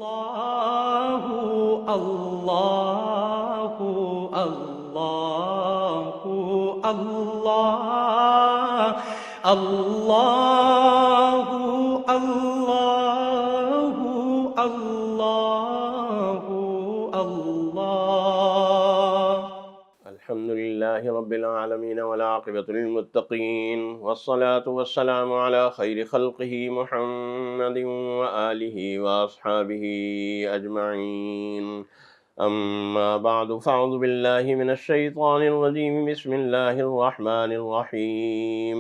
الله الله الله الله الله الله الله الله. الحمد لله رب العالمين والعاقبة للمتقين والصلاة والسلام على خير خلقه محمد وآله وأصحابه أجمعين. أما بعد فأعوذ بالله من الشيطان الرجيم. بسم الله الرحمن الرحيم.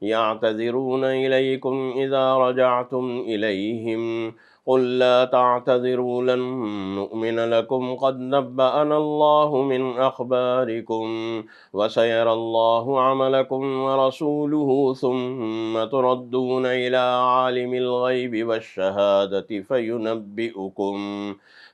يعتذرون إليكم إذا رجعتم إليهم قل لا تعتذروا لن نؤمن لكم قد نبأنا الله من أخباركم وسيرى الله عملكم ورسوله ثم تردون إلى عالم الغيب والشهادة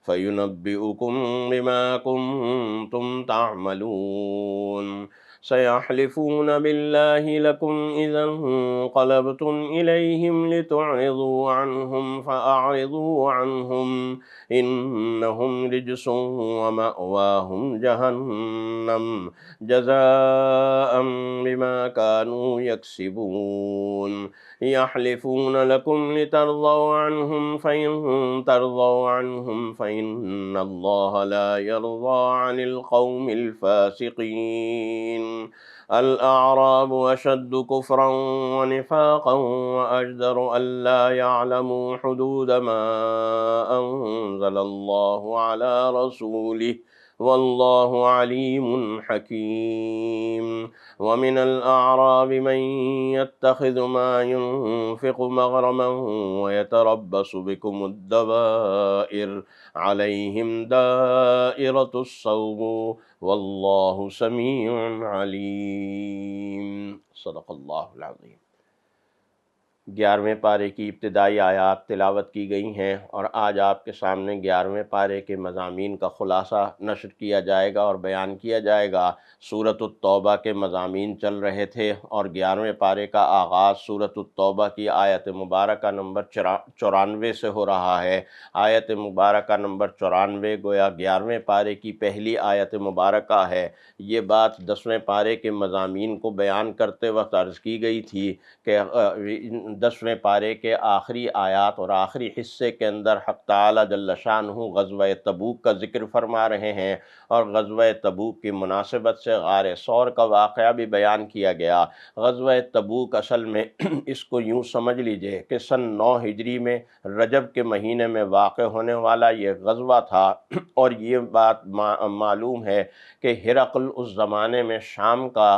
فينبئكم بما كنتم تعملون. سيحلفون بالله لكم إذا انقلبتم إليهم لتعرضوا عنهم فأعرضوا عنهم إنهم رجس ومأواهم جهنم جزاء بما كانوا يكسبون. يحلفون لكم لترضوا عنهم فإن ترضوا عنهم فإن الله لا يرضى عن القوم الفاسقين. الأعراب أشد كفرا ونفاقا وأجدر ألا يعلموا حدود ما أنزل الله على رسوله والله عليم حكيم. ومن الأعراب من يتخذ ما ينفق مغرما ويتربص بكم الدوائر عليهم دائرة السوء واللہ سمیع علیم. صدق اللہ العظیم. 11ویں پارے کی ابتدائی آیات تلاوت کی گئی ہیں اور آج آپ کے سامنے 11ویں پارے کے مضامین کا خلاصہ نشر کیا جائے گا اور بیان کیا جائے گا. سورۃ التوبہ کے مضامین چل رہے تھے اور 11ویں پارے کا آغاز سورۃ التوبہ کی آیت مبارکہ نمبر 94 سے ہو رہا ہے. آیت مبارکہ نمبر 94 گویا 11ویں پارے کی پہلی آیت مبارکہ ہے. یہ بات 10ویں پارے کے مضامین کو بیان کرتے وقت عرض کی گئی تھی کہ 10ویں پارے کے آخری آیات اور آخری حصے کے اندر حق تعالی جل شانہ غزوہ تبوک کا ذکر فرما رہے ہیں اور غزوہ تبوک کی مناسبت سے غار ثور کا واقعہ بھی بیان کیا گیا. غزوہ تبوک اصل میں اس کو یوں سمجھ لیجئے کہ سن 9 ہجری میں رجب کے مہینے میں واقع ہونے والا یہ غزوہ تھا اور یہ بات معلوم ہے کہ ہرقل اس زمانے میں شام کا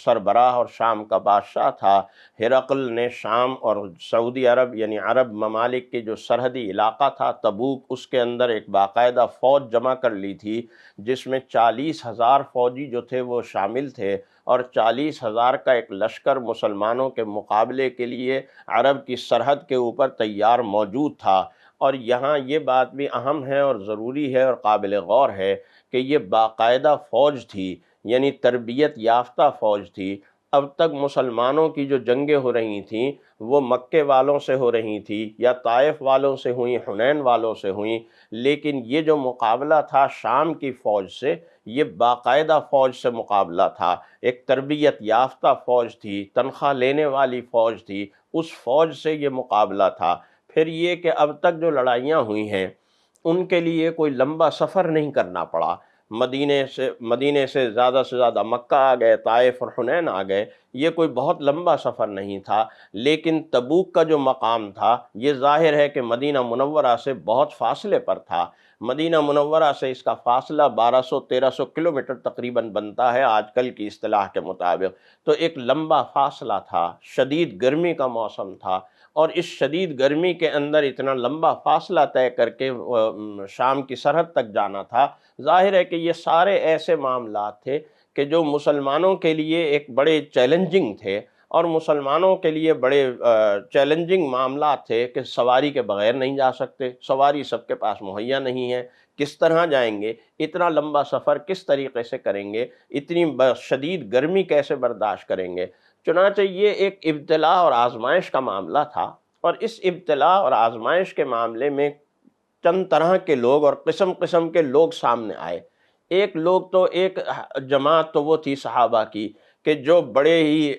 سربراہ اور شام کا بادشاہ تھا. ہرقل نے شام اور سعودی عرب یعنی عرب ممالک کے جو سرحدی علاقہ تھا تبوک، اس کے اندر ایک باقاعدہ فوج جمع کر لی تھی جس میں 40,000 فوجی جو تھے وہ شامل تھے اور 40,000 کا ایک لشکر مسلمانوں کے مقابلے کے لیے عرب کی سرحد کے اوپر تیار موجود تھا. اور یہاں یہ بات بھی اہم ہے اور ضروری ہے اور قابل غور ہے کہ یہ باقاعدہ فوج تھی، یعنی تربیت یافتہ فوج تھی. اب تک مسلمانوں کی جو جنگیں ہو رہی تھیں وہ مکے والوں سے ہو رہی تھی یا طائف والوں سے ہوئیں، حنین والوں سے ہوئیں، لیکن یہ جو مقابلہ تھا شام کی فوج سے، یہ باقاعدہ فوج سے مقابلہ تھا. ایک تربیت یافتہ فوج تھی، تنخواہ لینے والی فوج تھی، اس فوج سے یہ مقابلہ تھا. پھر یہ کہ اب تک جو لڑائیاں ہوئی ہیں ان کے لیے کوئی لمبا سفر نہیں کرنا پڑا. مدینے سے زیادہ مکہ آ گئے، طائف اور حنین آ گئے. یہ کوئی بہت لمبا سفر نہیں تھا، لیکن تبوک کا جو مقام تھا یہ ظاہر ہے کہ مدینہ منورہ سے بہت فاصلے پر تھا. مدینہ منورہ سے اس کا فاصلہ 1200-1300 کلومیٹر تقریباً بنتا ہے آج کل کی اصطلاح کے مطابق. تو ایک لمبا فاصلہ تھا، شدید گرمی کا موسم تھا اور اس شدید گرمی کے اندر اتنا لمبا فاصلہ طے کر کے شام کی سرحد تک جانا تھا. ظاہر ہے کہ یہ سارے ایسے معاملات تھے کہ جو مسلمانوں کے لیے ایک بڑے چیلنجنگ تھے اور مسلمانوں کے لیے بڑے چیلنجنگ معاملات تھے کہ سواری کے بغیر نہیں جا سکتے، سواری سب کے پاس مہیا نہیں ہے، کس طرح جائیں گے، اتنا لمبا سفر کس طریقے سے کریں گے، اتنی شدید گرمی کیسے برداشت کریں گے. چنانچہ یہ ایک ابتلاء اور آزمائش کا معاملہ تھا اور اس ابتلاء اور آزمائش کے معاملے میں چند طرح کے لوگ اور قسم قسم کے لوگ سامنے آئے۔ ایک جماعت تو وہ تھی صحابہ کی کہ جو بڑے ہی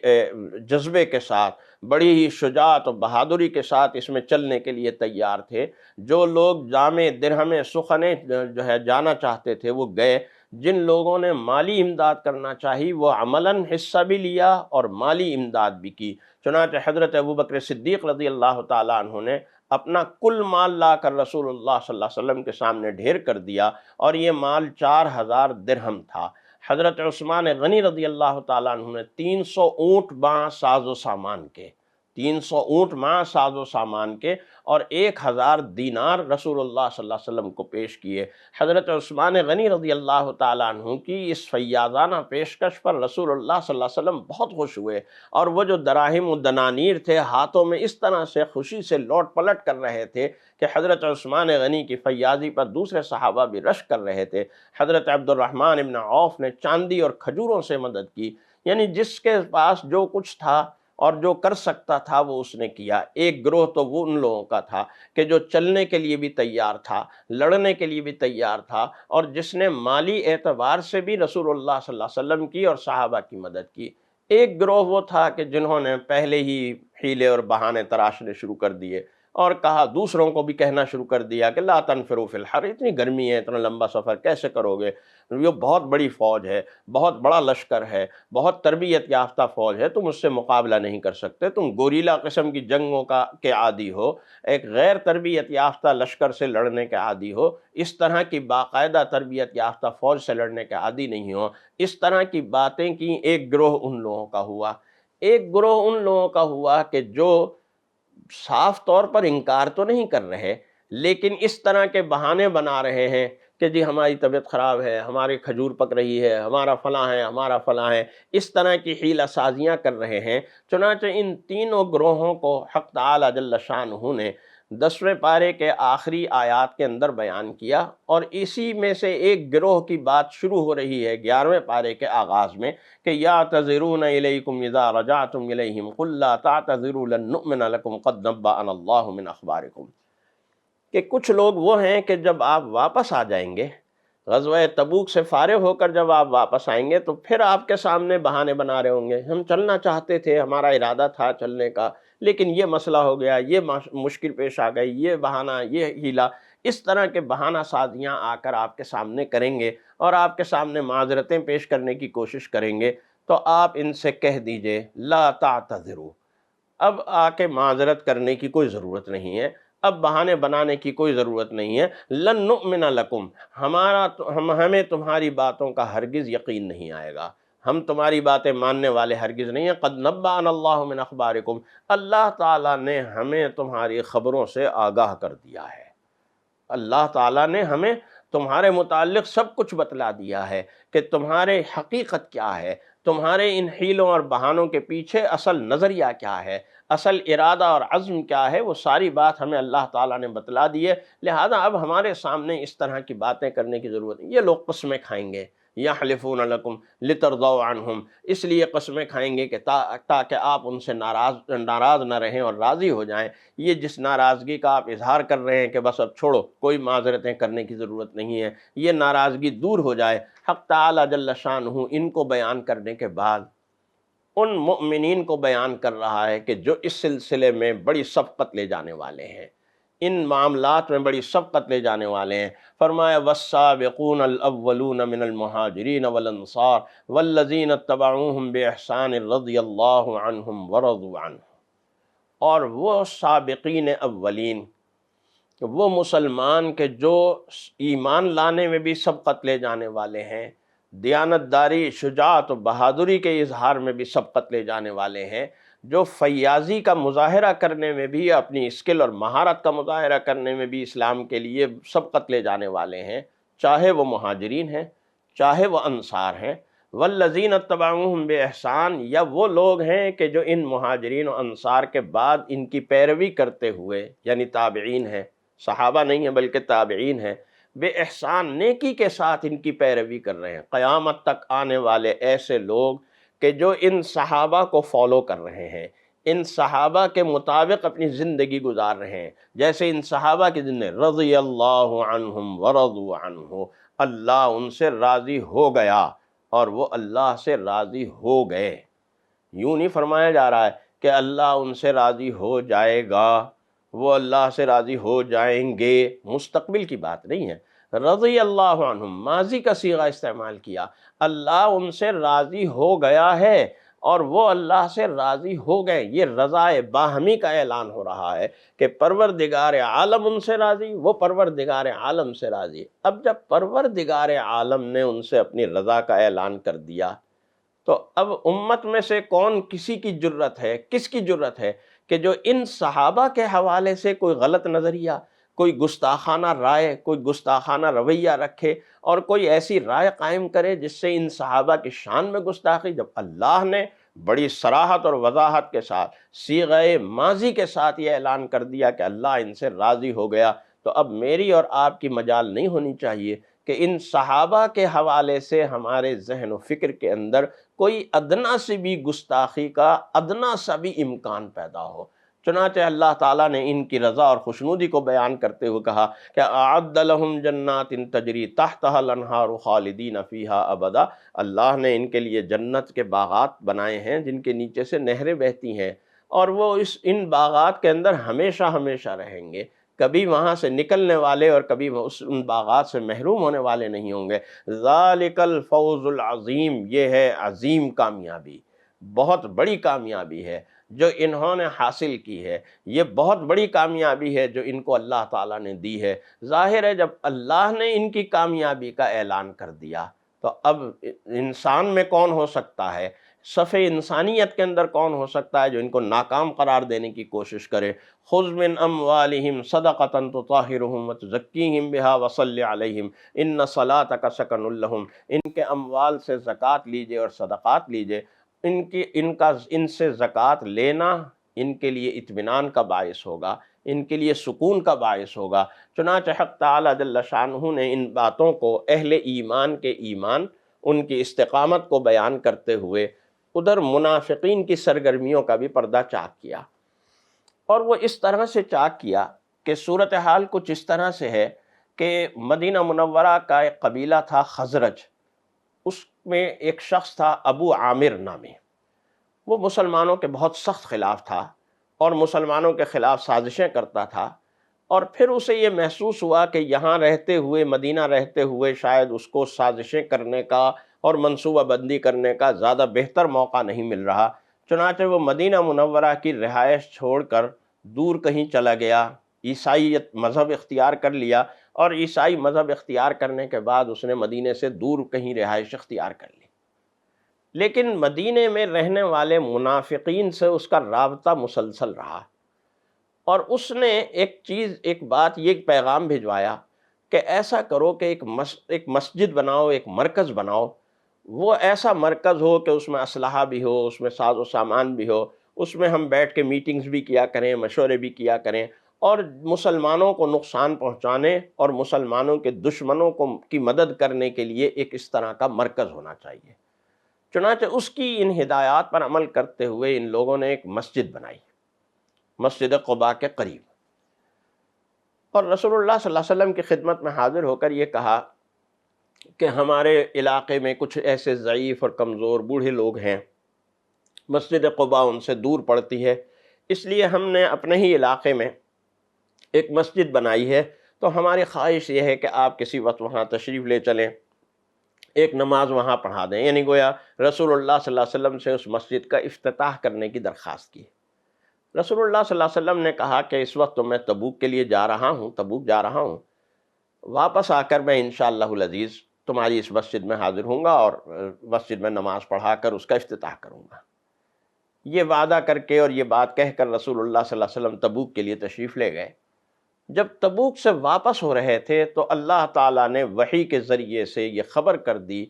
جذبے کے ساتھ، بڑی ہی شجاعت و بہادری کے ساتھ اس میں چلنے کے لیے تیار تھے۔ جو لوگ جامع درہم سخنے جو ہے جانا چاہتے تھے وہ گئے۔ جن لوگوں نے مالی امداد کرنا چاہی وہ عملاً حصہ بھی لیا اور مالی امداد بھی کی۔ چنانچہ حضرت ابوبکر صدیق رضی اللہ تعالیٰ عنہ نے اپنا کل مال لا کر رسول اللہ صلی اللہ علیہ وسلم کے سامنے ڈھیر کر دیا، اور یہ مال 4000 درہم تھا۔ حضرت عثمان غنی رضی اللہ تعالیٰ عنہ نے 300 اونٹ مع ساز و سامان کے، 300 اونٹ مع ساز و سامان کے اور 1000 دینار رسول اللہ صلی اللہ علیہ وسلم کو پیش کیے۔ حضرت عثمان غنی رضی اللہ تعالیٰ عنہ کی اس فیاضانہ پیشکش پر رسول اللہ صلی اللہ علیہ وسلم بہت خوش ہوئے، اور وہ جو دراہم و دنانیر تھے ہاتھوں میں اس طرح سے خوشی سے لوٹ پلٹ کر رہے تھے کہ حضرت عثمان غنی کی فیاضی پر دوسرے صحابہ بھی رشک کر رہے تھے۔ حضرت عبد الرحمن ابن عوف نے چاندی اور کھجوروں سے مدد کی، یعنی جس کے پاس جو کچھ تھا اور جو کر سکتا تھا وہ اس نے کیا۔ ایک گروہ تو وہ ان لوگوں کا تھا کہ جو چلنے کے لیے بھی تیار تھا، لڑنے کے لیے بھی تیار تھا، اور جس نے مالی اعتبار سے بھی رسول اللہ صلی اللہ علیہ وسلم کی اور صحابہ کی مدد کی۔ ایک گروہ وہ تھا کہ جنہوں نے پہلے ہی حیلے اور بہانے تراشنے شروع کر دیے اور کہا، دوسروں کو بھی کہنا شروع کر دیا کہ لا تنفروا فی الحر، اتنی گرمی ہے، اتنا لمبا سفر کیسے کرو گے؟ یہ بہت بڑی فوج ہے، بہت بڑا لشکر ہے، بہت تربیت یافتہ فوج ہے، تم اس سے مقابلہ نہیں کر سکتے، تم گوریلا قسم کی جنگوں کے عادی ہو، ایک غیر تربیت یافتہ لشکر سے لڑنے کے عادی ہو، اس طرح کی باقاعدہ تربیت یافتہ فوج سے لڑنے کے عادی نہیں ہو۔ اس طرح کی باتیں کی۔ ایک گروہ ان لوگوں کا ہوا۔ ایک گروہ ان لوگوں کا ہوا کہ جو صاف طور پر انکار تو نہیں کر رہے، لیکن اس طرح کے بہانے بنا رہے ہیں کہ جی ہماری طبیعت خراب ہے، ہماری کھجور پک رہی ہے، ہمارا فلاں ہے، ہمارا فلاں ہے، اس طرح کی حیلہ سازیاں کر رہے ہیں۔ چنانچہ ان تینوں گروہوں کو حق تعالی جل شانہ نے 10ویں پارے کے آخری آیات کے اندر بیان کیا، اور اسی میں سے ایک گروہ کی بات شروع ہو رہی ہے 11ویں پارے کے آغاز میں کہ یعتذرون الیکم اذا رجعتم الیہم قل لا تعتذروا لن نؤمن لکم قد نبأنا اللہ من اخبارکم، کہ کچھ لوگ وہ ہیں کہ جب آپ واپس آ جائیں گے، غزوہ تبوک سے فارغ ہو کر جب آپ واپس آئیں گے تو پھر آپ کے سامنے بہانے بنا رہے ہوں گے، ہم چلنا چاہتے تھے، ہمارا ارادہ تھا چلنے کا، لیکن یہ مسئلہ ہو گیا، یہ مشکل پیش آ گئی، یہ بہانہ، یہ ہیلہ، اس طرح کے بہانہ سازیاں آ کر آپ کے سامنے کریں گے اور آپ کے سامنے معذرتیں پیش کرنے کی کوشش کریں گے۔ تو آپ ان سے کہہ دیجئے لا تعتذروا، اب آ کے معذرت کرنے کی کوئی ضرورت نہیں ہے، اب بہانے بنانے کی کوئی ضرورت نہیں ہے۔ لن نؤمن لکم، ہمیں تمہاری باتوں کا ہرگز یقین نہیں آئے گا، ہم تمہاری باتیں ماننے والے ہرگز نہیں ہیں۔ قد نبأنا اللہ من اخبارکم، اللہ تعالیٰ نے ہمیں تمہاری خبروں سے آگاہ کر دیا ہے، اللہ تعالیٰ نے ہمیں تمہارے متعلق سب کچھ بتلا دیا ہے کہ تمہارے حقیقت کیا ہے، تمہارے ان حیلوں اور بہانوں کے پیچھے اصل نظریہ کیا ہے، اصل ارادہ اور عزم کیا ہے، وہ ساری بات ہمیں اللہ تعالیٰ نے بتلا دی ہے۔ لہذا اب ہمارے سامنے اس طرح کی باتیں کرنے کی ضرورت نہیں۔ یہ لوگ قسمیں کھائیں گے، یحلفون لکم لترضوا عنہم، اس لیے قسمیں کھائیں گے کہ تاکہ آپ ان سے ناراض نہ رہیں اور راضی ہو جائیں۔ یہ جس ناراضگی کا آپ اظہار کر رہے ہیں کہ بس اب چھوڑو، کوئی معذرتیں کرنے کی ضرورت نہیں ہے، یہ ناراضگی دور ہو جائے، حق تعالی جل شانہ ان کو بیان کرنے کے بعد ان مؤمنین کو بیان کر رہا ہے کہ جو اس سلسلے میں بڑی سبقت لے جانے والے ہیں، ان معاملات میں بڑی سبقت لے جانے والے ہیں۔ فرمایا والسابقون الاولون من المہاجرین والانصار والذین اتبعوہم باحسان رضی اللہ عنہم ورضوا عنہ، اور وہ سابقین اولین، وہ مسلمان کہ جو ایمان لانے میں بھی سبقت لے جانے والے ہیں، دیانتداری، شجاعت و بہادری کے اظہار میں بھی سبقت لے جانے والے ہیں، جو فیاضی کا مظاہرہ کرنے میں بھی، اپنی اسکل اور مہارت کا مظاہرہ کرنے میں بھی اسلام کے لیے سبقت لے جانے والے ہیں، چاہے وہ مہاجرین ہیں چاہے وہ انصار ہیں۔ والذین اتبعوہم باحسان، یا وہ لوگ ہیں کہ جو ان مہاجرین و انصار کے بعد ان کی پیروی کرتے ہوئے، یعنی تابعین ہیں، صحابہ نہیں ہیں بلکہ تابعین ہیں، بے احسان نیکی کے ساتھ ان کی پیروی کر رہے ہیں۔ قیامت تک آنے والے ایسے لوگ کہ جو ان صحابہ کو فالو کر رہے ہیں، ان صحابہ کے مطابق اپنی زندگی گزار رہے ہیں، جیسے ان صحابہ کی زندگی رضی اللہ عنہم ورضوا عنہ، اللہ ان سے راضی ہو گیا اور وہ اللہ سے راضی ہو گئے۔ یوں نہیں فرمایا جا رہا ہے کہ اللہ ان سے راضی ہو جائے گا، وہ اللہ سے راضی ہو جائیں گے، مستقبل کی بات نہیں ہے۔ رضی اللہ عنہم، ماضی کا صیغہ استعمال کیا، اللہ ان سے راضی ہو گیا ہے اور وہ اللہ سے راضی ہو گئے۔ یہ رضا باہمی کا اعلان ہو رہا ہے کہ پروردگار عالم ان سے راضی، وہ پروردگار عالم سے راضی۔ اب جب پروردگار عالم نے ان سے اپنی رضا کا اعلان کر دیا تو اب امت میں سے کون کسی کی جرت ہے، کس کی جرت ہے کہ جو ان صحابہ کے حوالے سے کوئی غلط نظریہ، کوئی گستاخانہ رائے، کوئی گستاخانہ رویہ رکھے اور کوئی ایسی رائے قائم کرے جس سے ان صحابہ کی شان میں گستاخی، جب اللہ نے بڑی صراحت اور وضاحت کے ساتھ صیغہ ماضی کے ساتھ یہ اعلان کر دیا کہ اللہ ان سے راضی ہو گیا، تو اب میری اور آپ کی مجال نہیں ہونی چاہیے کہ ان صحابہ کے حوالے سے ہمارے ذہن و فکر کے اندر کوئی ادنا سے بھی گستاخی کا ادنا سا بھی امکان پیدا ہو۔ چنانچہ اللہ تعالیٰ نے ان کی رضا اور خوشنودی کو بیان کرتے ہوئے کہا کہ اعد لہم جنات تجری تحتها الانہار خالدین فیہا ابدا، اللہ نے ان کے لیے جنت کے باغات بنائے ہیں جن کے نیچے سے نہریں بہتی ہیں اور وہ ان باغات کے اندر ہمیشہ ہمیشہ رہیں گے، کبھی وہاں سے نکلنے والے اور کبھی ان باغات سے محروم ہونے والے نہیں ہوں گے۔ ذالک الفوز العظیم، یہ ہے عظیم کامیابی، بہت بڑی کامیابی ہے جو انہوں نے حاصل کی ہے، یہ بہت بڑی کامیابی ہے جو ان کو اللہ تعالیٰ نے دی ہے۔ ظاہر ہے جب اللہ نے ان کی کامیابی کا اعلان کر دیا تو اب انسان میں کون ہو سکتا ہے، صف انسانیت کے اندر کون ہو سکتا ہے جو ان کو ناکام قرار دینے کی کوشش کرے۔ خذ من اموالہم صدقۃ تطہرہم وتزکیہم بہا وصلی علیہم ان صلاتک سکن لہم، ان کے اموال سے زکوٰۃ لیجئے اور صدقات لیجئے، ان سے زکوٰۃ لینا ان کے لیے اطمینان کا باعث ہوگا، ان کے لیے سکون کا باعث ہوگا۔ چنانچہ حق تعالیٰ جل شانہ نے ان باتوں کو اہل ایمان کے ایمان، ان کی استقامت کو بیان کرتے ہوئے ادھر منافقین کی سرگرمیوں کا بھی پردہ چاک کیا، اور وہ اس طرح سے چاک کیا کہ صورتحال کچھ اس طرح سے ہے کہ مدینہ منورہ کا ایک قبیلہ تھا خزرج، اس میں ایک شخص تھا ابو عامر نامی، وہ مسلمانوں کے بہت سخت خلاف تھا اور مسلمانوں کے خلاف سازشیں کرتا تھا، اور پھر اسے یہ محسوس ہوا کہ یہاں رہتے ہوئے، مدینہ رہتے ہوئے شاید اس کو سازشیں کرنے کا اور منصوبہ بندی کرنے کا زیادہ بہتر موقع نہیں مل رہا، چنانچہ وہ مدینہ منورہ کی رہائش چھوڑ کر دور کہیں چلا گیا، عیسائیت مذہب اختیار کر لیا، اور عیسائی مذہب اختیار کرنے کے بعد اس نے مدینے سے دور کہیں رہائش اختیار کر لی۔ لیکن مدینے میں رہنے والے منافقین سے اس کا رابطہ مسلسل رہا، اور اس نے ایک بات، یہ پیغام بھجوایا کہ ایسا کرو کہ ایک مسجد بناؤ، ایک مرکز بناؤ، وہ ایسا مرکز ہو کہ اس میں اسلحہ بھی ہو، اس میں ساز و سامان بھی ہو، اس میں ہم بیٹھ کے میٹنگز بھی کیا کریں، مشورے بھی کیا کریں، اور مسلمانوں کو نقصان پہنچانے اور مسلمانوں کے دشمنوں کی مدد کرنے کے لیے ایک اس طرح کا مرکز ہونا چاہیے۔ چنانچہ اس کی ان ہدایات پر عمل کرتے ہوئے ان لوگوں نے ایک مسجد بنائی، مسجد قباء کے قریب، اور رسول اللہ صلی اللہ علیہ وسلم کی خدمت میں حاضر ہو کر یہ کہا کہ ہمارے علاقے میں کچھ ایسے ضعیف اور کمزور بوڑھے لوگ ہیں، مسجد قباء ان سے دور پڑتی ہے، اس لیے ہم نے اپنے ہی علاقے میں ایک مسجد بنائی ہے، تو ہماری خواہش یہ ہے کہ آپ کسی وقت وہاں تشریف لے چلیں، ایک نماز وہاں پڑھا دیں۔ یعنی گویا رسول اللہ صلی اللہ علیہ وسلم سے اس مسجد کا افتتاح کرنے کی درخواست کی۔ رسول اللہ صلی اللہ علیہ وسلم نے کہا کہ اس وقت تو میں تبوک کے لیے جا رہا ہوں، واپس آ کر میں انشاءاللہ العزیز تمہاری اس مسجد میں حاضر ہوں گا اور مسجد میں نماز پڑھا کر اس کا افتتاح کروں گا۔ یہ وعدہ کر کے اور یہ بات کہہ کر رسول اللہ صلی اللہ علیہ وسلم تبوک کے لیے تشریف لے گئے۔ جب تبوک سے واپس ہو رہے تھے تو اللہ تعالیٰ نے وحی کے ذریعے سے یہ خبر کر دی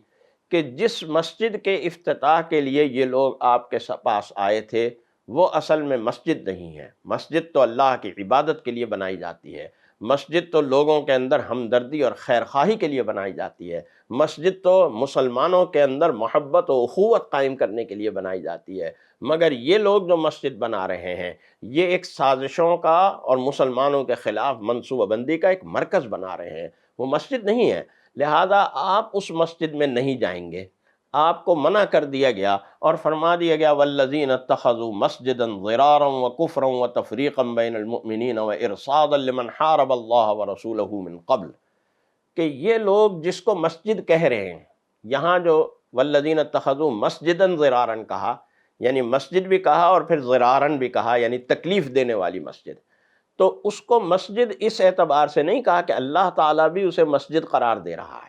کہ جس مسجد کے افتتاح کے لیے یہ لوگ آپ کے پاس آئے تھے وہ اصل میں مسجد نہیں ہے، مسجد تو اللہ کی عبادت کے لیے بنائی جاتی ہے، مسجد تو لوگوں کے اندر ہمدردی اور خیر خواہی کے لیے بنائی جاتی ہے، مسجد تو مسلمانوں کے اندر محبت و اخوت قائم کرنے کے لیے بنائی جاتی ہے، مگر یہ لوگ جو مسجد بنا رہے ہیں یہ ایک سازشوں کا اور مسلمانوں کے خلاف منصوبہ بندی کا ایک مرکز بنا رہے ہیں، وہ مسجد نہیں ہے، لہذا آپ اس مسجد میں نہیں جائیں گے، آپ کو منع کر دیا گیا اور فرما دیا گیا والذین اتخذوا مسجدا ضرارا وکفرا وتفریقا بین المؤمنین وارصادا لمن حارب اللہ ورسولہ من قبل، کہ یہ لوگ جس کو مسجد کہہ رہے ہیں، یہاں جو والذین اتخذوا مسجدا ضرارا کہا، یعنی مسجد بھی کہا اور پھر ضرارا بھی کہا، یعنی تکلیف دینے والی مسجد، تو اس کو مسجد اس اعتبار سے نہیں کہا کہ اللہ تعالیٰ بھی اسے مسجد قرار دے رہا ہے،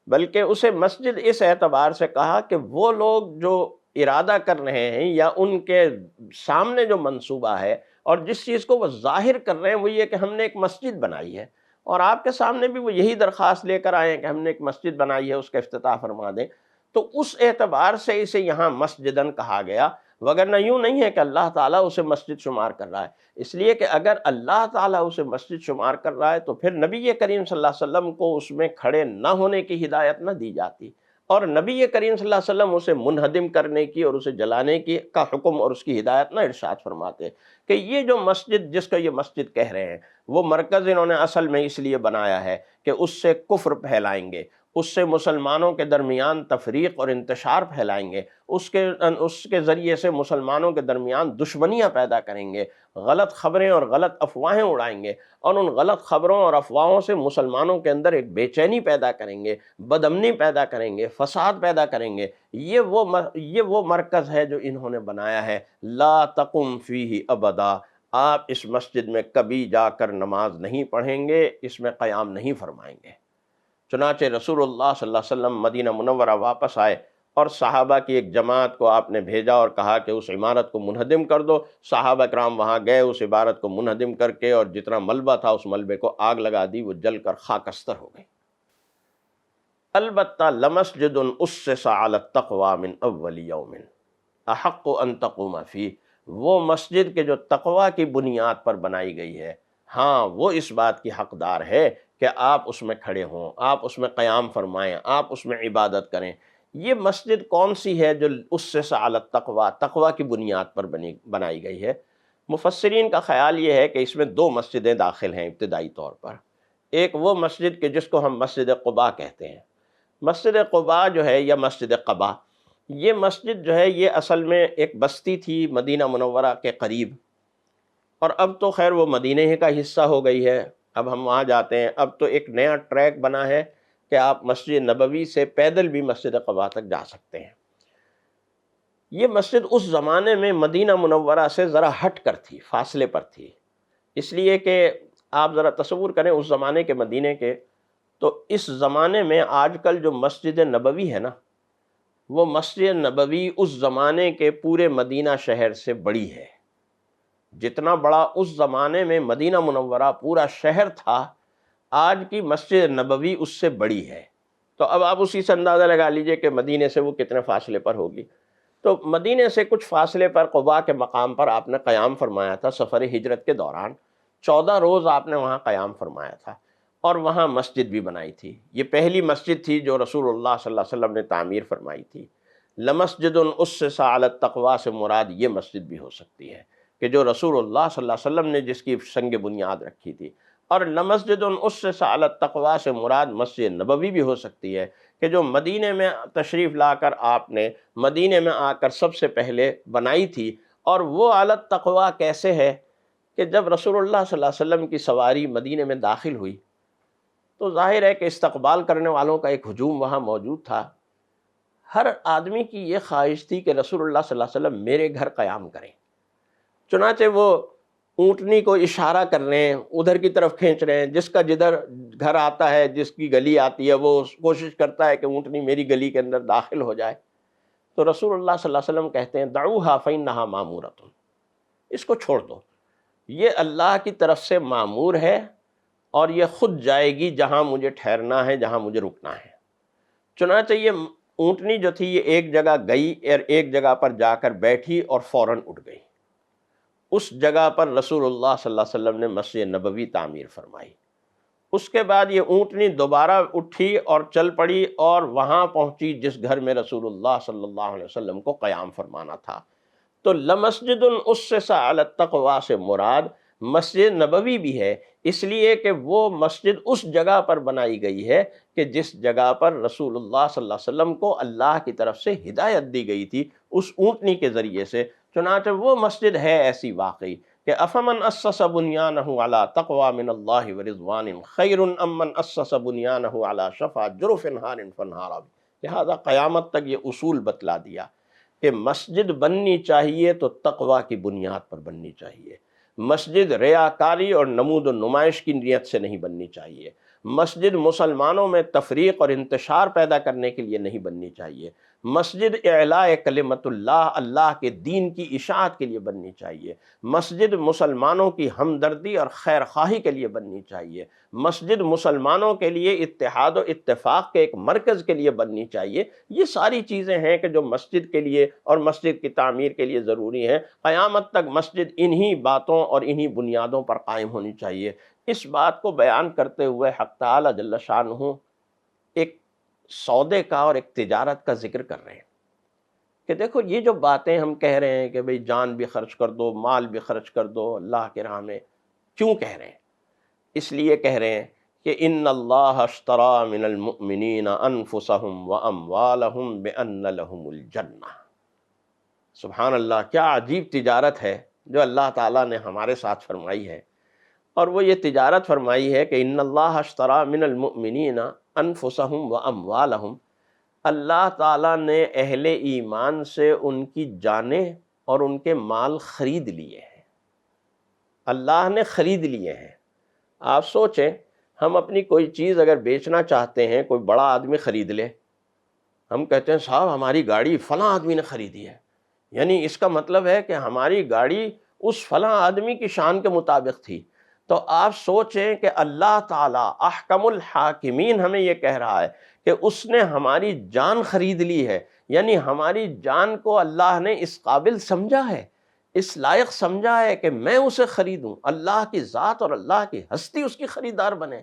بلکہ اسے مسجد اس اعتبار سے کہا کہ وہ لوگ جو ارادہ کر رہے ہیں یا ان کے سامنے جو منصوبہ ہے اور جس چیز کو وہ ظاہر کر رہے ہیں وہ یہ کہ ہم نے ایک مسجد بنائی ہے، اور آپ کے سامنے بھی وہ یہی درخواست لے کر آئے ہیں کہ ہم نے ایک مسجد بنائی ہے، اس کا افتتاح فرما دیں، تو اس اعتبار سے اسے یہاں مسجدن کہا گیا، وگرنہ یوں نہیں ہے کہ اللہ تعالیٰ اسے مسجد شمار کر رہا ہے، اس لیے کہ اگر اللہ تعالیٰ اسے مسجد شمار کر رہا ہے تو پھر نبی کریم صلی اللہ علیہ وسلم کو اس میں کھڑے نہ ہونے کی ہدایت نہ دی جاتی، اور نبی کریم صلی اللہ علیہ وسلم اسے منہدم کرنے کی اور اسے جلانے کی کا حکم اور اس کی ہدایت نہ ارشاد فرماتے کہ یہ جو مسجد جس کا یہ مسجد کہہ رہے ہیں وہ مرکز انہوں نے اصل میں اس لیے بنایا ہے کہ اس سے کفر پھیلائیں گے، اس سے مسلمانوں کے درمیان تفریق اور انتشار پھیلائیں گے، اس کے ذریعے سے مسلمانوں کے درمیان دشمنیاں پیدا کریں گے، غلط خبریں اور غلط افواہیں اڑائیں گے، اور ان غلط خبروں اور افواہوں سے مسلمانوں کے اندر ایک بے چینی پیدا کریں گے، بد امنی پیدا کریں گے، فساد پیدا کریں گے، یہ وہ مرکز ہے جو انہوں نے بنایا ہے، لا تقم فیہ ابدا، آپ اس مسجد میں کبھی جا کر نماز نہیں پڑھیں گے، اس میں قیام نہیں فرمائیں گے۔ چنانچہ رسول اللہ صلی اللہ علیہ وسلم مدینہ منورہ واپس آئے اور صحابہ کی ایک جماعت کو آپ نے بھیجا اور کہا کہ اس عمارت کو منہدم کر دو، صحابہ کرام وہاں گئے، اس عمارت کو منہدم کر کے اور جتنا ملبہ تھا اس ملبے کو آگ لگا دی، وہ جل کر خاکستر ہو گئی۔ البتہ لمسجد اسس علی التقوی من اول یوم احق ان تقوم فیہ، وہ مسجد کے جو تقوی کی بنیاد پر بنائی گئی ہے، ہاں وہ اس بات کی حقدار ہے کہ آپ اس میں کھڑے ہوں، آپ اس میں قیام فرمائیں، آپ اس میں عبادت کریں۔ یہ مسجد کون سی ہے جو اسس علی التقوی، تقوی کی بنیاد پر بنائی گئی ہے؟ مفسرین کا خیال یہ ہے کہ اس میں دو مسجدیں داخل ہیں ابتدائی طور پر۔ ایک وہ مسجد کہ جس کو ہم مسجد قباء کہتے ہیں، مسجد قباء جو ہے یا مسجد قباء، یہ مسجد جو ہے یہ اصل میں ایک بستی تھی مدینہ منورہ کے قریب، اور اب تو خیر وہ مدینہ ہی کا حصہ ہو گئی ہے، اب ہم وہاں جاتے ہیں، اب تو ایک نیا ٹریک بنا ہے کہ آپ مسجد نبوی سے پیدل بھی مسجد قباء تک جا سکتے ہیں۔ یہ مسجد اس زمانے میں مدینہ منورہ سے ذرا ہٹ کر تھی، فاصلے پر تھی، اس لیے کہ آپ ذرا تصور کریں اس زمانے کے مدینے کے، تو اس زمانے میں آج کل جو مسجد نبوی ہے نا، وہ مسجد نبوی اس زمانے کے پورے مدینہ شہر سے بڑی ہے، جتنا بڑا اس زمانے میں مدینہ منورہ پورا شہر تھا، آج کی مسجد نبوی اس سے بڑی ہے۔ تو اب آپ اسی سے اندازہ لگا لیجئے کہ مدینے سے وہ کتنے فاصلے پر ہوگی۔ تو مدینے سے کچھ فاصلے پر قباء کے مقام پر آپ نے قیام فرمایا تھا سفر ہجرت کے دوران، 14 روز آپ نے وہاں قیام فرمایا تھا، اور وہاں مسجد بھی بنائی تھی۔ یہ پہلی مسجد تھی جو رسول اللہ صلی اللہ علیہ وسلم نے تعمیر فرمائی تھی۔ لمسجد اسس علی التقوی سے مراد یہ مسجد بھی ہو سکتی ہے کہ جو رسول اللہ صلی اللہ علیہ وسلم نے جس کی سنگ بنیاد رکھی تھی، اور لمسجد اسس علی التقوی سے مراد مسجد نبوی بھی ہو سکتی ہے کہ جو مدینے میں تشریف لا کر آپ نے مدینے میں آ کر سب سے پہلے بنائی تھی۔ اور وہ علی التقوی کیسے ہے کہ جب رسول اللہ صلی اللہ علیہ وسلم کی سواری مدینے میں داخل ہوئی تو ظاہر ہے کہ استقبال کرنے والوں کا ایک ہجوم وہاں موجود تھا، ہر آدمی کی یہ خواہش تھی کہ رسول اللہ صلی اللہ علیہ وسلم میرے گھر قیام کریں، چنانچہ وہ اونٹنی کو اشارہ کر رہے ہیں، ادھر کی طرف کھینچ رہے ہیں، جس کا جدھر گھر آتا ہے، جس کی گلی آتی ہے، وہ کوشش کرتا ہے کہ اونٹنی میری گلی کے اندر داخل ہو جائے۔ تو رسول اللہ صلی اللہ علیہ وسلم کہتے ہیں دعوہا فإنہا مامورۃ، اس کو چھوڑ دو، یہ اللہ کی طرف سے معمور ہے اور یہ خود جائے گی جہاں مجھے ٹھہرنا ہے، جہاں مجھے رکنا ہے۔ چنانچہ یہ اونٹنی جو تھی یہ ایک جگہ گئی اور ایک جگہ پر جا کر بیٹھی اور فوراً اٹھ گئی۔ اس جگہ پر رسول اللہ صلی اللہ علیہ وسلم نے مسجد نبوی تعمیر فرمائی۔ اس کے بعد یہ اونٹنی دوبارہ اٹھی اور چل پڑی اور وہاں پہنچی جس گھر میں رسول اللہ صلی اللہ علیہ وسلم کو قیام فرمانا تھا۔ تو لمسجد اسس علی التقوی سے مراد مسجد نبوی بھی ہے، اس لیے کہ وہ مسجد اس جگہ پر بنائی گئی ہے کہ جس جگہ پر رسول اللہ صلی اللہ علیہ وسلم کو اللہ کی طرف سے ہدایت دی گئی تھی اس اونٹنی کے ذریعے سے۔ چنانچہ وہ مسجد ہے ایسی واقعی کہ افمن اسس بنیانہ علی تقوی من اللہ ورضوان خیر ام من اسس بنیانہ علی شفا جرف ہار فانہار۔ لہذا قیامت تک یہ اصول بتلا دیا کہ مسجد بننی چاہیے تو تقوی کی بنیاد پر بننی چاہیے۔ مسجد ریاکاری اور نمود و نمائش کی نیت سے نہیں بننی چاہیے۔ مسجد مسلمانوں میں تفریق اور انتشار پیدا کرنے کے لیے نہیں بننی چاہیے۔ مسجد اعلاء کلمت اللہ، اللہ کے دین کی اشاعت کے لیے بننی چاہیے۔ مسجد مسلمانوں کی ہمدردی اور خیر خواہی کے لیے بننی چاہیے۔ مسجد مسلمانوں کے لیے اتحاد و اتفاق کے ایک مرکز کے لیے بننی چاہیے۔ یہ ساری چیزیں ہیں کہ جو مسجد کے لیے اور مسجد کی تعمیر کے لیے ضروری ہیں۔ قیامت تک مسجد انہی باتوں اور انہی بنیادوں پر قائم ہونی چاہیے۔ اس بات کو بیان کرتے ہوئے حق تعالی جل شانہ ایک سودے کا اور ایک تجارت کا ذکر کر رہے ہیں کہ دیکھو یہ جو باتیں ہم کہہ رہے ہیں کہ بھئی جان بھی خرچ کر دو، مال بھی خرچ کر دو اللہ کے راہ میں، کیوں کہہ رہے ہیں؟ اس لیے کہہ رہے ہیں کہ ان اللہ اشتری من المؤمنین انفسہم واموالہم بان لہم الجنہ۔ سبحان اللہ، کیا عجیب تجارت ہے جو اللہ تعالیٰ نے ہمارے ساتھ فرمائی ہے، اور وہ یہ تجارت فرمائی ہے کہ ان اللہ اشتری من المؤمنین انفسہم واموالہم، اللہ تعالیٰ نے اہل ایمان سے ان کی جانیں اور ان کے مال خرید لیے ہیں۔ اللہ نے خرید لیے ہیں۔ آپ سوچیں، ہم اپنی کوئی چیز اگر بیچنا چاہتے ہیں، کوئی بڑا آدمی خرید لے، ہم کہتے ہیں صاحب ہماری گاڑی فلاں آدمی نے خریدی ہے، یعنی اس کا مطلب ہے کہ ہماری گاڑی اس فلاں آدمی کی شان کے مطابق تھی۔ تو آپ سوچیں کہ اللہ تعالیٰ احکم الحاکمین ہمیں یہ کہہ رہا ہے کہ اس نے ہماری جان خرید لی ہے، یعنی ہماری جان کو اللہ نے اس قابل سمجھا ہے، اس لائق سمجھا ہے کہ میں اسے خریدوں، اللہ کی ذات اور اللہ کی ہستی اس کی خریدار بنے،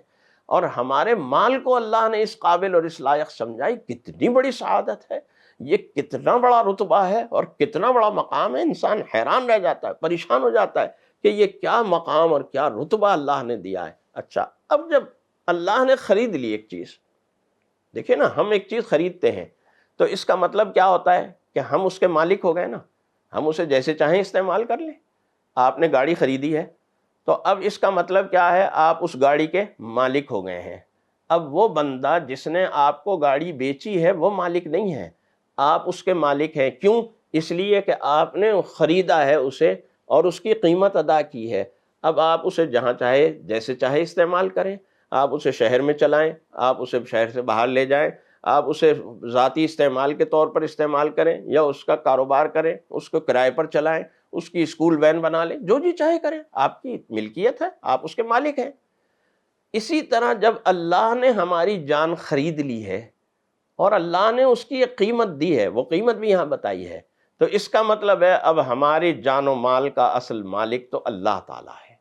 اور ہمارے مال کو اللہ نے اس قابل اور اس لائق سمجھائی۔ کتنی بڑی سعادت ہے، یہ کتنا بڑا رتبہ ہے اور کتنا بڑا مقام ہے۔ انسان حیران رہ جاتا ہے، پریشان ہو جاتا ہے کہ یہ کیا مقام اور کیا رتبہ اللہ نے دیا ہے۔ اچھا، اب جب اللہ نے خرید لی ایک چیز، دیکھیں نا، ہم ایک چیز خریدتے ہیں تو اس کا مطلب کیا ہوتا ہے کہ ہم اس کے مالک ہو گئے نا، ہم اسے جیسے چاہیں استعمال کر لیں۔ آپ نے گاڑی خریدی ہے تو اب اس کا مطلب کیا ہے، آپ اس گاڑی کے مالک ہو گئے ہیں۔ اب وہ بندہ جس نے آپ کو گاڑی بیچی ہے وہ مالک نہیں ہے، آپ اس کے مالک ہیں۔ کیوں؟ اس لیے کہ آپ نے خریدا ہے اسے اور اس کی قیمت ادا کی ہے۔ اب آپ اسے جہاں چاہے جیسے چاہے استعمال کریں، آپ اسے شہر میں چلائیں، آپ اسے شہر سے باہر لے جائیں، آپ اسے ذاتی استعمال کے طور پر استعمال کریں یا اس کا کاروبار کریں، اس کو کرائے پر چلائیں، اس کی اسکول وین بنا لیں، جو جی چاہے کریں، آپ کی ملکیت ہے، آپ اس کے مالک ہیں۔ اسی طرح جب اللہ نے ہماری جان خرید لی ہے اور اللہ نے اس کی ایک قیمت دی ہے، وہ قیمت بھی یہاں بتائی ہے، تو اس کا مطلب ہے اب ہماری جان و مال کا اصل مالک تو اللہ تعالیٰ ہے۔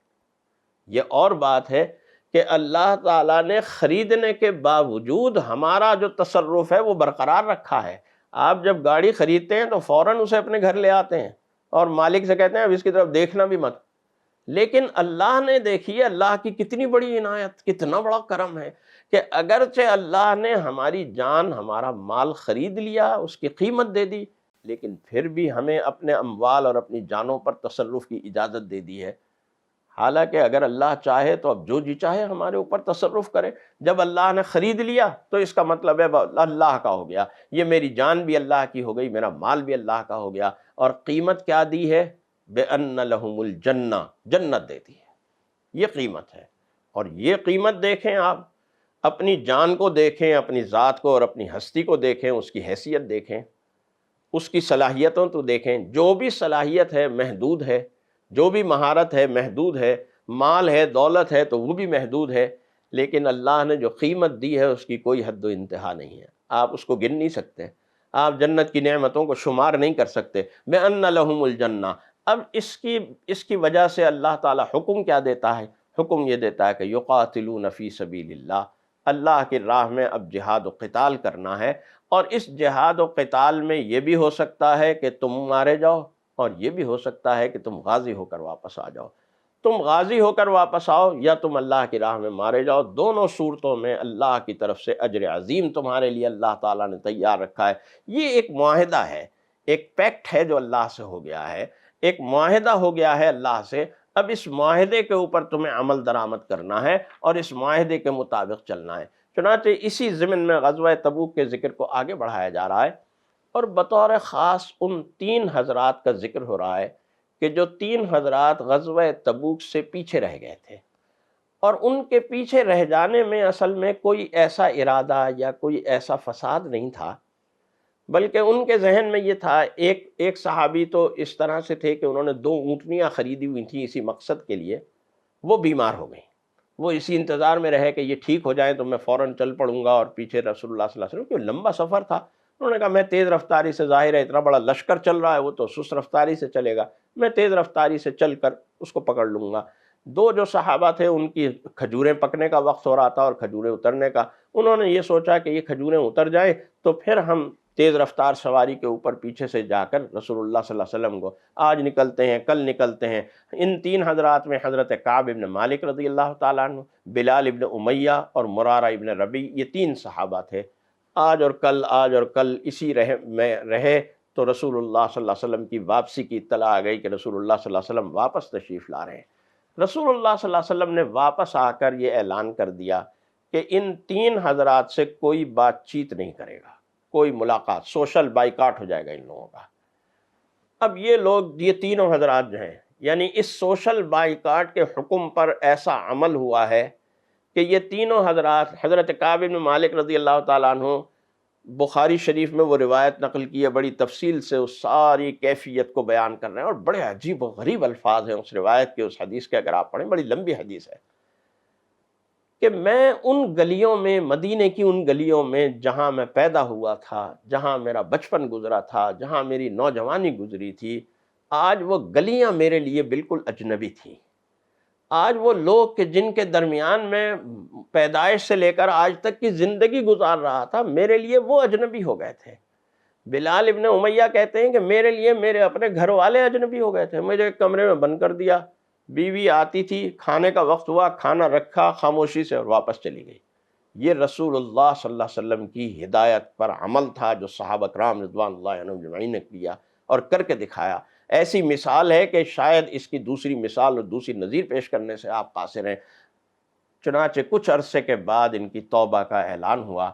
یہ اور بات ہے کہ اللہ تعالیٰ نے خریدنے کے باوجود ہمارا جو تصرف ہے وہ برقرار رکھا ہے۔ آپ جب گاڑی خریدتے ہیں تو فوراً اسے اپنے گھر لے آتے ہیں اور مالک سے کہتے ہیں اب اس کی طرف دیکھنا بھی مت۔ لیکن اللہ نے، دیکھیے اللہ کی کتنی بڑی عنایت، کتنا بڑا کرم ہے کہ اگرچہ اللہ نے ہماری جان، ہمارا مال خرید لیا، اس کی قیمت دے دی، لیکن پھر بھی ہمیں اپنے اموال اور اپنی جانوں پر تصرف کی اجازت دے دی ہے۔ حالانکہ اگر اللہ چاہے تو اب جو جی چاہے ہمارے اوپر تصرف کرے۔ جب اللہ نے خرید لیا تو اس کا مطلب ہے اللہ کا ہو گیا، یہ میری جان بھی اللہ کی ہو گئی، میرا مال بھی اللہ کا ہو گیا۔ اور قیمت کیا دی ہے؟ بِأَنَّ لَهُمُ الْجَنَّةَ، جنت دے دی ہے، یہ قیمت ہے۔ اور یہ قیمت دیکھیں، آپ اپنی جان کو دیکھیں، اپنی ذات کو اور اپنی ہستی کو دیکھیں، اس کی حیثیت دیکھیں، اس کی صلاحیتوں تو دیکھیں۔ جو بھی صلاحیت ہے محدود ہے، جو بھی مہارت ہے محدود ہے، مال ہے، دولت ہے تو وہ بھی محدود ہے، لیکن اللہ نے جو قیمت دی ہے اس کی کوئی حد و انتہا نہیں ہے، آپ اس کو گن نہیں سکتے، آپ جنت کی نعمتوں کو شمار نہیں کر سکتے۔ بِأَنَّ لَهُمُ الْجَنَّةَ، اب اس کی وجہ سے اللہ تعالیٰ حکم کیا دیتا ہے؟ حکم یہ دیتا ہے کہ یقاتلون فی سبیل اللہ، اللہ کی راہ میں اب جہاد و قتال کرنا ہے، اور اس جہاد و قتال میں یہ بھی ہو سکتا ہے کہ تم مارے جاؤ، اور یہ بھی ہو سکتا ہے کہ تم غازی ہو کر واپس آ جاؤ۔ تم غازی ہو کر واپس آؤ یا تم اللہ کی راہ میں مارے جاؤ، دونوں صورتوں میں اللہ کی طرف سے اجر عظیم تمہارے لیے اللہ تعالیٰ نے تیار رکھا ہے۔ یہ ایک معاہدہ ہے، ایک پیکٹ ہے جو اللہ سے ہو گیا ہے، ایک معاہدہ ہو گیا ہے اللہ سے۔ اب اس معاہدے کے اوپر تمہیں عمل درآمد کرنا ہے اور اس معاہدے کے مطابق چلنا ہے۔ چنانچہ اسی ضمن میں غزوہ تبوک کے ذکر کو آگے بڑھایا جا رہا ہے، اور بطور خاص ان 3 حضرات کا ذکر ہو رہا ہے کہ جو 3 حضرات غزوہ تبوک سے پیچھے رہ گئے تھے، اور ان کے پیچھے رہ جانے میں اصل میں کوئی ایسا ارادہ یا کوئی ایسا فساد نہیں تھا، بلکہ ان کے ذہن میں یہ تھا، ایک صحابی تو اس طرح سے تھے کہ انہوں نے 2 اونٹنیاں خریدی ہوئی تھیں اسی مقصد کے لیے، وہ بیمار ہو گئیں، وہ اسی انتظار میں رہے کہ یہ ٹھیک ہو جائیں تو میں فوراً چل پڑوں گا، اور پیچھے رسول اللہ صلی اللہ علیہ وسلم کوئی لمبا سفر تھا، انہوں نے کہا میں تیز رفتاری سے، ظاہر ہے اتنا بڑا لشکر چل رہا ہے وہ تو سست رفتاری سے چلے گا، میں تیز رفتاری سے چل کر اس کو پکڑ لوں گا۔ 2 جو صحابہ تھے ان کی کھجوریں پکنے کا وقت ہو رہا تھا اور کھجوریں اترنے کا، انہوں نے یہ سوچا کہ یہ کھجوریں اتر جائیں تو پھر ہم تیز رفتار سواری کے اوپر پیچھے سے جا کر رسول اللہ صلی اللہ علیہ وسلم کو آج نکلتے ہیں، کل نکلتے ہیں۔ ان 3 حضرات میں حضرت کعب ابن مالک رضی اللہ تعالیٰ عنہ، بلال ابن امیہ اور مرارہ ابن ربیع، یہ 3 صحابہ تھے۔ آج اور کل اسی میں رہے تو رسول اللہ صلی اللہ علیہ وسلم کی واپسی کی اطلاع آ گئی کہ رسول اللہ صلی اللہ علیہ وسلم واپس تشریف لا رہے ہیں۔ رسول اللہ صلی اللہ علیہ وسلم نے واپس آ کر یہ اعلان کر دیا کہ ان 3 حضرات سے کوئی بات چیت نہیں کرے گا، کوئی ملاقات، سوشل بائیکاٹ ہو جائے گا ان لوگوں کا۔ اب یہ لوگ، یہ تینوں حضرات جو ہیں، یعنی اس سوشل بائیکاٹ کے حکم پر ایسا عمل ہوا ہے کہ یہ تینوں حضرات، حضرت کعب بن مالک رضی اللہ تعالیٰ عنہ، بخاری شریف میں وہ روایت نقل کی ہے، بڑی تفصیل سے اس ساری کیفیت کو بیان کر رہے ہیں، اور بڑے عجیب و غریب الفاظ ہیں اس روایت کے، اس حدیث کے اگر آپ پڑھیں، بڑی لمبی حدیث ہے کہ میں ان گلیوں میں، مدینے کی ان گلیوں میں جہاں میں پیدا ہوا تھا، جہاں میرا بچپن گزرا تھا، جہاں میری نوجوانی گزری تھی، آج وہ گلیاں میرے لیے بالکل اجنبی تھیں۔ آج وہ لوگ کہ جن کے درمیان میں پیدائش سے لے کر آج تک کی زندگی گزار رہا تھا، میرے لیے وہ اجنبی ہو گئے تھے۔ بلال ابن امیہ کہتے ہیں کہ میرے لیے میرے اپنے گھر والے اجنبی ہو گئے تھے، مجھے ایک کمرے میں بند کر دیا، بیوی آتی تھی، کھانے کا وقت ہوا، کھانا رکھا خاموشی سے اور واپس چلی گئی۔ یہ رسول اللہ صلی اللہ علیہ وسلم کی ہدایت پر عمل تھا جو صحابہ کرام رضوان اللہ عنہم اجمعین نے کیا اور کر کے دکھایا۔ ایسی مثال ہے کہ شاید اس کی دوسری مثال اور دوسری نظیر پیش کرنے سے آپ قاصر ہیں۔ چنانچہ کچھ عرصے کے بعد ان کی توبہ کا اعلان ہوا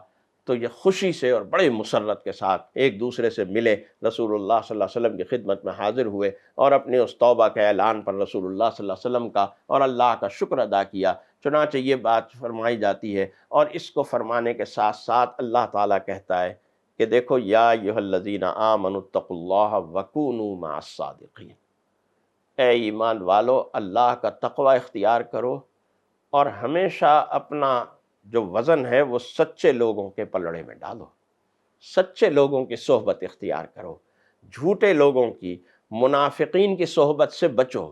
تو یہ خوشی سے اور بڑے مسرت کے ساتھ ایک دوسرے سے ملے، رسول اللہ صلی اللہ علیہ وسلم کی خدمت میں حاضر ہوئے اور اپنے اس توبہ کے اعلان پر رسول اللہ صلی اللہ علیہ وسلم کا اور اللہ کا شکر ادا کیا۔ چنانچہ یہ بات فرمائی جاتی ہے، اور اس کو فرمانے کے ساتھ ساتھ اللہ تعالیٰ کہتا ہے کہ دیکھو یا ایھا الذین آمنوا اتقوا اللہ وکونوا مع الصادقین، اے ایمان والو اللہ کا تقوی اختیار کرو اور ہمیشہ اپنا جو وزن ہے وہ سچے لوگوں کے پلڑے میں ڈالو، سچے لوگوں کی صحبت اختیار کرو، جھوٹے لوگوں کی، منافقین کی صحبت سے بچو،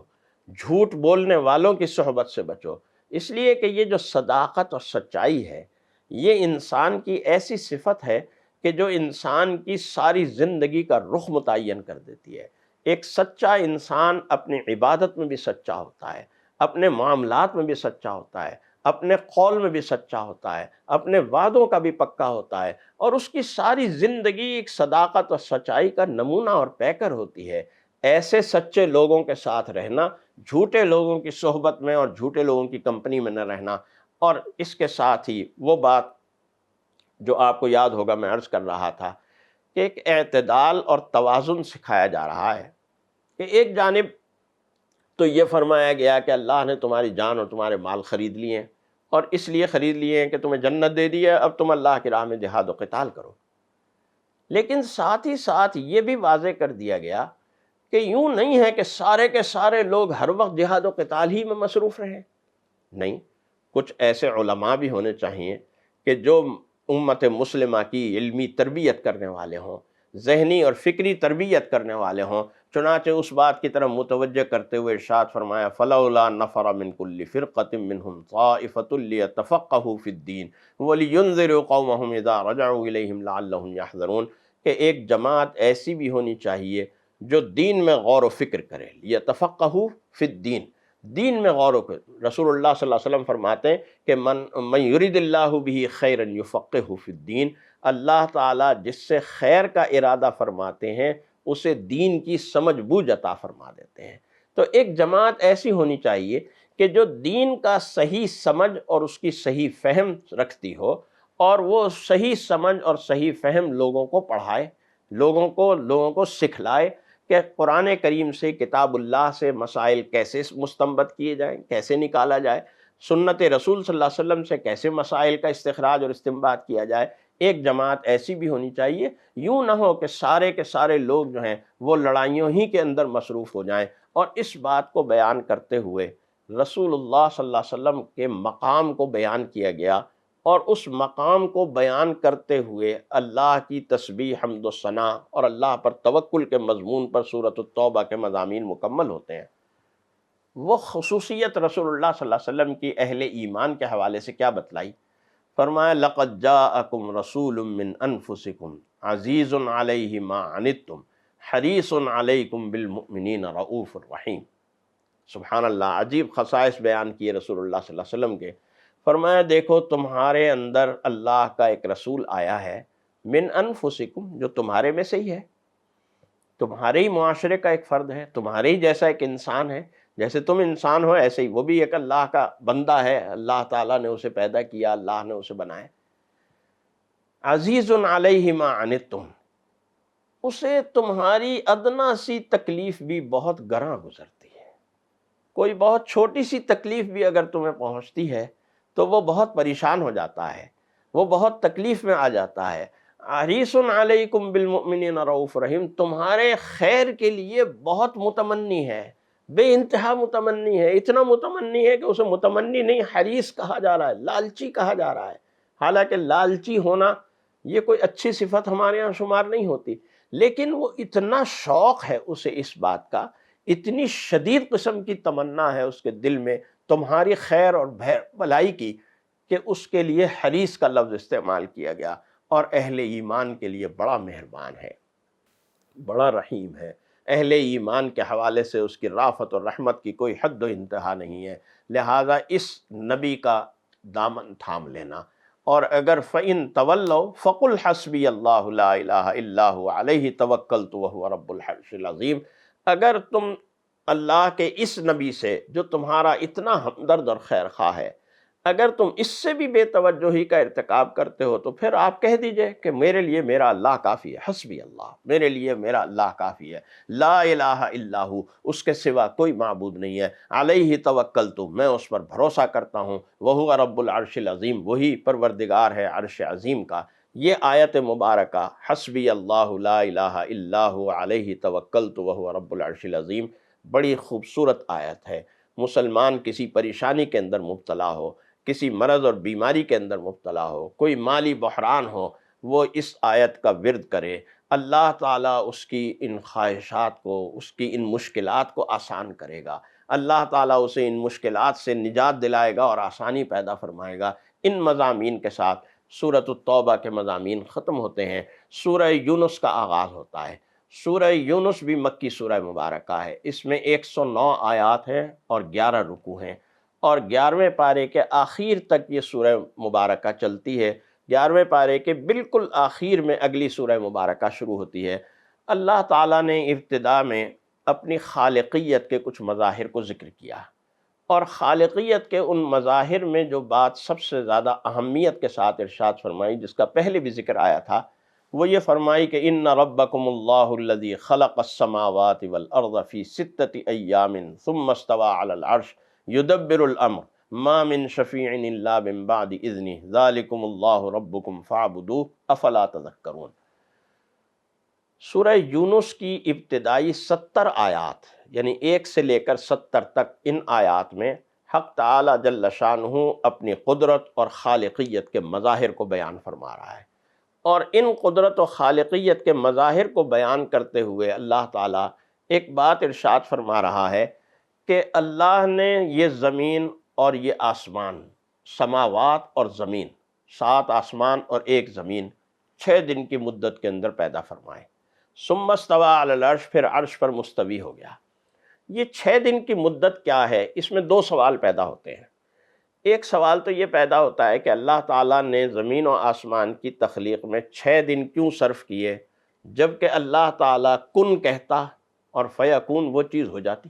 جھوٹ بولنے والوں کی صحبت سے بچو، اس لیے کہ یہ جو صداقت اور سچائی ہے یہ انسان کی ایسی صفت ہے کہ جو انسان کی ساری زندگی کا رخ متعین کر دیتی ہے۔ ایک سچا انسان اپنی عبادت میں بھی سچا ہوتا ہے، اپنے معاملات میں بھی سچا ہوتا ہے، اپنے قول میں بھی سچا ہوتا ہے، اپنے وعدوں کا بھی پکا ہوتا ہے، اور اس کی ساری زندگی ایک صداقت اور سچائی کا نمونہ اور پیکر ہوتی ہے۔ ایسے سچے لوگوں کے ساتھ رہنا، جھوٹے لوگوں کی صحبت میں اور جھوٹے لوگوں کی کمپنی میں نہ رہنا، اور اس کے ساتھ ہی وہ بات جو آپ کو یاد ہوگا میں عرض کر رہا تھا کہ ایک اعتدال اور توازن سکھایا جا رہا ہے کہ ایک جانب تو یہ فرمایا گیا کہ اللہ نے تمہاری جان اور تمہارے مال خرید لیے ہیں، اور اس لیے خرید لیے ہیں کہ تمہیں جنت دے دی ہے، اب تم اللہ کی راہ میں جہاد و قتال کرو، لیکن ساتھ ہی ساتھ یہ بھی واضح کر دیا گیا کہ یوں نہیں ہے کہ سارے کے سارے لوگ ہر وقت جہاد و قتال ہی میں مصروف رہیں، نہیں، کچھ ایسے علماء بھی ہونے چاہیے کہ جو امت مسلمہ کی علمی تربیت کرنے والے ہوں، ذہنی اور فکری تربیت کرنے والے ہوں۔ چنانچہ اس بات کی طرف متوجہ کرتے ہوئے ارشاد فرمایا فَلَوْلَا نَفَرَ مِن كُلِّ فِرْقَةٍ مِّنْهُمْ طَائِفَةٌ لِيَتَفَقَّهُوا فِي الدِّينِ وَلِيُنذِرُوا قَوْمَهُمْ إِذَا رَجَعُوا إِلَيْهِمْ لَعَلَّهُمْ يَحْذَرُونَ، کہ ایک جماعت ایسی بھی ہونی چاہیے جو دین میں غور و فکر کرے، لیتفقہوا فی الدین، دین میں غور و فکر۔ رسول اللہ صلی اللہ علیہ وسلم فرماتے ہیں کہ من یرید اللہ بہ خیرا یفقہہ فی الدین، اللہ تعالیٰ جس سے خیر کا ارادہ فرماتے ہیں اسے دین کی سمجھ بوجھ عطا فرما دیتے ہیں۔ تو ایک جماعت ایسی ہونی چاہیے کہ جو دین کا صحیح سمجھ اور اس کی صحیح فہم رکھتی ہو، اور وہ صحیح سمجھ اور صحیح فہم لوگوں کو پڑھائے، لوگوں کو سکھلائے کہ قرآن کریم سے، کتاب اللہ سے مسائل کیسے مستنبط کیے جائیں، کیسے نکالا جائے، سنت رسول صلی اللہ علیہ وسلم سے کیسے مسائل کا استخراج اور استنباط کیا جائے۔ ایک جماعت ایسی بھی ہونی چاہیے، یوں نہ ہو کہ سارے کے سارے لوگ جو ہیں وہ لڑائیوں ہی کے اندر مصروف ہو جائیں۔ اور اس بات کو بیان کرتے ہوئے رسول اللہ صلی اللہ علیہ وسلم کے مقام کو بیان کیا گیا، اور اس مقام کو بیان کرتے ہوئے اللہ کی تسبیح، حمد و ثنا اور اللہ پر توکل کے مضمون پر سورۃ التوبہ کے مضامین مکمل ہوتے ہیں۔ وہ خصوصیت رسول اللہ صلی اللہ علیہ وسلم کی اہل ایمان کے حوالے سے کیا بتلائی؟ فرمایا لَقَدْ جَاءَكُمْ رَسُولٌ مِّنْ أَنفُسِكُمْ عَزِيزٌ عَلَيْهِ مَا عَنِتُّمْ حَرِيصٌ عَلَيْكُمْ بِالْمُؤْمِنِينَ رَؤُوفٌ رَحِيمٌ۔ سبحان اللہ، عجیب خصائص بیان کیے رسول اللہ صلی اللہ علیہ وسلم کے۔ فرمایا دیکھو تمہارے اندر اللہ کا ایک رسول آیا ہے، من انفسکم، جو تمہارے میں سے ہی ہے، تمہارے ہی معاشرے کا ایک فرد ہے، تمہارے ہی جیسا ایک انسان ہے، جیسے تم انسان ہو ایسے ہی وہ بھی ایک اللہ کا بندہ ہے، اللہ تعالیٰ نے اسے پیدا کیا، اللہ نے اسے بنایا۔ عزیز علیہ ما عنتم، اسے تمہاری ادنا سی تکلیف بھی بہت گراں گزرتی ہے، کوئی بہت چھوٹی سی تکلیف بھی اگر تمہیں پہنچتی ہے تو وہ بہت پریشان ہو جاتا ہے، وہ بہت تکلیف میں آ جاتا ہے۔ حریص علیکم بالمؤمنین رؤوف رحیم، تمہارے خیر کے لیے بہت متمنی ہے، بے انتہا متمنی ہے، اتنا متمنی ہے کہ اسے متمنی نہیں حریص کہا جا رہا ہے، لالچی کہا جا رہا ہے۔ حالانکہ لالچی ہونا یہ کوئی اچھی صفت ہمارے یہاں شمار نہیں ہوتی، لیکن وہ اتنا شوق ہے اسے اس بات کا، اتنی شدید قسم کی تمنا ہے اس کے دل میں تمہاری خیر اور بھلائی کی، کہ اس کے لیے حریص کا لفظ استعمال کیا گیا، اور اہل ایمان کے لیے بڑا مہربان ہے، بڑا رحیم ہے۔ اہل ایمان کے حوالے سے اس کی رافت اور رحمت کی کوئی حد و انتہا نہیں ہے، لہٰذا اس نبی کا دامن تھام لینا۔ اور اگر فَإِن تَوَلَّوْا فَقُلْ حَسْبِيَ اللَّهُ لَا إِلَٰهَ إِلَّا هُوَ عَلَيْهِ تَوَكَّلْتُ وَهُوَ رَبُّ الْعَرْشِ الْعَظِيمِ، اگر تم اللہ کے اس نبی سے جو تمہارا اتنا ہمدرد اور خیر خواہ ہے، اگر تم اس سے بھی بے توجہی کا ارتکاب کرتے ہو تو پھر آپ کہہ دیجئے کہ میرے لیے میرا اللہ کافی ہے، حسبی اللہ، میرے لیے میرا اللہ کافی ہے، لا الہ الا ہو، اس کے سوا کوئی معبود نہیں ہے، علیہ توکلت، میں اس پر بھروسہ کرتا ہوں، وہو رب العرش العظیم، وہی پروردگار ہے عرش عظیم کا۔ یہ آیت مبارکہ حسبی اللہ لا الہ الا ہو علیہ توکلت وہو رب العرش العظیم بڑی خوبصورت آیت ہے۔ مسلمان کسی پریشانی کے اندر مبتلا ہو، کسی مرض اور بیماری کے اندر مبتلا ہو، کوئی مالی بحران ہو، وہ اس آیت کا ورد کرے، اللہ تعالیٰ اس کی ان خواہشات کو، اس کی ان مشکلات کو آسان کرے گا، اللہ تعالیٰ اسے ان مشکلات سے نجات دلائے گا اور آسانی پیدا فرمائے گا۔ ان مضامین کے ساتھ سورۃ التوبہ کے مضامین ختم ہوتے ہیں، سورہ یونس کا آغاز ہوتا ہے۔ سورہ یونس بھی مکی سورہ مبارکہ ہے، اس میں 109 آیات ہیں اور 11 رکوع ہیں، اور 11ویں پارے کے آخر تک یہ سورہ مبارکہ چلتی ہے۔ 11ویں پارے کے بالکل آخر میں اگلی سورہ مبارکہ شروع ہوتی ہے۔ اللہ تعالیٰ نے ابتدا میں اپنی خالقیت کے کچھ مظاہر کو ذکر کیا، اور خالقیت کے ان مظاہر میں جو بات سب سے زیادہ اہمیت کے ساتھ ارشاد فرمائی، جس کا پہلے بھی ذکر آیا تھا، وہ یہ فرمائی کہ ان ربکم اللہ الذی خلق السماوات والارض فی 6 ایام ثم استوى علی العرش یدبر الامر ما من شفیع الا من بعد اذنہ ذالکم اللہ ربکم فاعبدوہ افلا تذکرون۔ سورہ یونس کی ابتدائی 70 آیات، یعنی 1 سے لے کر 70 تک، ان آیات میں حق تعالی جل شانہ اپنی قدرت اور خالقیت کے مظاہر کو بیان فرما رہا ہے، اور ان قدرت و خالقیت کے مظاہر کو بیان کرتے ہوئے اللہ تعالیٰ ایک بات ارشاد فرما رہا ہے کہ اللہ نے یہ زمین اور یہ آسمان، سماوات اور زمین، 7 آسمان اور 1 زمین 6 دن کی مدت کے اندر پیدا فرمائے۔ ثم استوى علی العرش، پھر عرش پر مستوی ہو گیا۔ یہ 6 دن کی مدت کیا ہے؟ اس میں 2 سوال پیدا ہوتے ہیں۔ ایک سوال تو یہ پیدا ہوتا ہے کہ اللہ تعالیٰ نے زمین و آسمان کی تخلیق میں 6 دن کیوں صرف کیے، جبکہ اللہ تعالیٰ کن کہتا اور فیکون وہ چیز ہو جاتی؟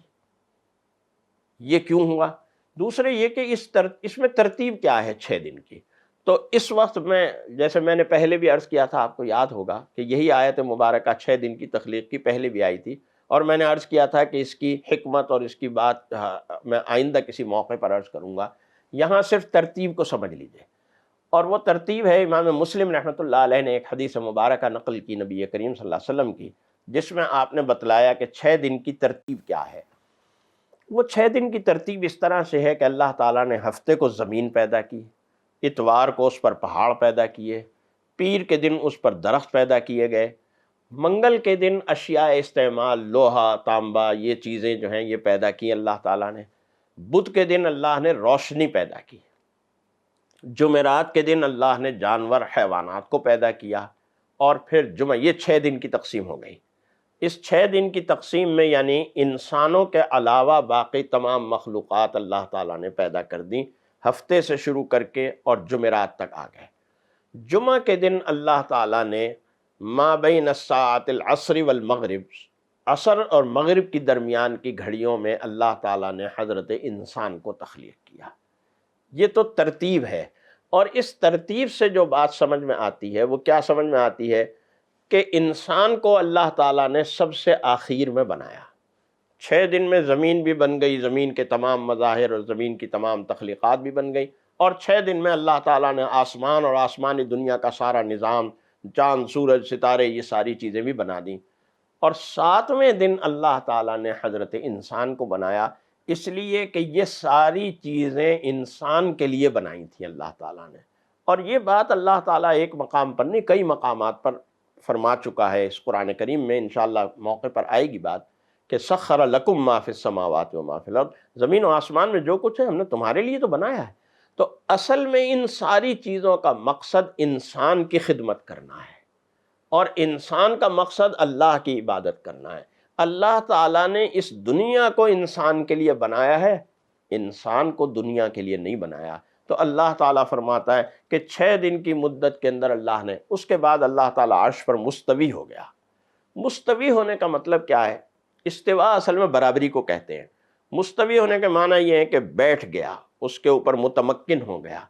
یہ کیوں ہوا؟ دوسرے یہ کہ اس میں ترتیب کیا ہے 6 دن کی؟ تو اس وقت میں، جیسے میں نے پہلے بھی عرض کیا تھا، آپ کو یاد ہوگا کہ یہی آیت مبارکہ 6 دن کی تخلیق کی پہلے بھی آئی تھی، اور میں نے عرض کیا تھا کہ اس کی حکمت اور اس کی بات میں آئندہ کسی موقع پر عرض کروں گا۔ یہاں صرف ترتیب کو سمجھ لیجئے، اور وہ ترتیب ہے امام مسلم رحمۃ اللہ علیہ نے ایک حدیث مبارکہ نقل کی نبی کریم صلی اللہ علیہ وسلم کی، جس میں آپ نے بتلایا کہ 6 دن کی ترتیب کیا ہے۔ وہ 6 دن کی ترتیب اس طرح سے ہے کہ اللہ تعالیٰ نے ہفتے کو زمین پیدا کی، اتوار کو اس پر پہاڑ پیدا کیے، پیر کے دن اس پر درخت پیدا کیے گئے، منگل کے دن اشیاء استعمال، لوہا، تانبا، یہ چیزیں جو ہیں یہ پیدا کی اللہ تعالیٰ نے، بدھ کے دن اللہ نے روشنی پیدا کی، جمعرات کے دن اللہ نے جانور حیوانات کو پیدا کیا، اور پھر جمعہ، یہ 6 دن کی تقسیم ہو گئی۔ اس 6 دن کی تقسیم میں یعنی انسانوں کے علاوہ باقی تمام مخلوقات اللہ تعالیٰ نے پیدا کر دیں، ہفتے سے شروع کر کے اور جمعرات تک آ گئے۔ جمعہ کے دن اللہ تعالیٰ نے ما بین الساعۃ العصر والمغرب، عصر اور مغرب کی درمیان کی گھڑیوں میں اللہ تعالیٰ نے حضرت انسان کو تخلیق کیا۔ یہ تو ترتیب ہے، اور اس ترتیب سے جو بات سمجھ میں آتی ہے وہ کیا سمجھ میں آتی ہے کہ انسان کو اللہ تعالیٰ نے سب سے آخر میں بنایا۔ 6 دن میں زمین بھی بن گئی، زمین کے تمام مظاہر اور زمین کی تمام تخلیقات بھی بن گئی، اور 6 دن میں اللہ تعالیٰ نے آسمان اور آسمانی دنیا کا سارا نظام، چاند، سورج، ستارے، یہ ساری چیزیں بھی بنا دیں۔ اور 7ویں دن اللہ تعالیٰ نے حضرت انسان کو بنایا، اس لیے کہ یہ ساری چیزیں انسان کے لیے بنائی تھیں اللہ تعالیٰ نے۔ اور یہ بات اللہ تعالیٰ ایک مقام پر نہیں، کئی مقامات پر فرما چکا ہے۔ اس قرآن کریم میں انشاءاللہ موقع پر آئے گی بات کہ سخر لکم ما فی السماوات و ما فی الارض، زمین و آسمان میں جو کچھ ہے ہم نے تمہارے لیے تو بنایا ہے۔ تو اصل میں ان ساری چیزوں کا مقصد انسان کی خدمت کرنا ہے، اور انسان کا مقصد اللہ کی عبادت کرنا ہے۔ اللہ تعالیٰ نے اس دنیا کو انسان کے لیے بنایا ہے، انسان کو دنیا کے لیے نہیں بنایا۔ تو اللہ تعالیٰ فرماتا ہے کہ 6 دن کی مدت کے اندر اللہ نے، اس کے بعد اللہ تعالیٰ عرش پر مستوی ہو گیا۔ مستوی ہونے کا مطلب کیا ہے؟ استوا اصل میں برابری کو کہتے ہیں۔ مستوی ہونے کے معنی یہ ہے کہ بیٹھ گیا، اس کے اوپر متمکن ہو گیا۔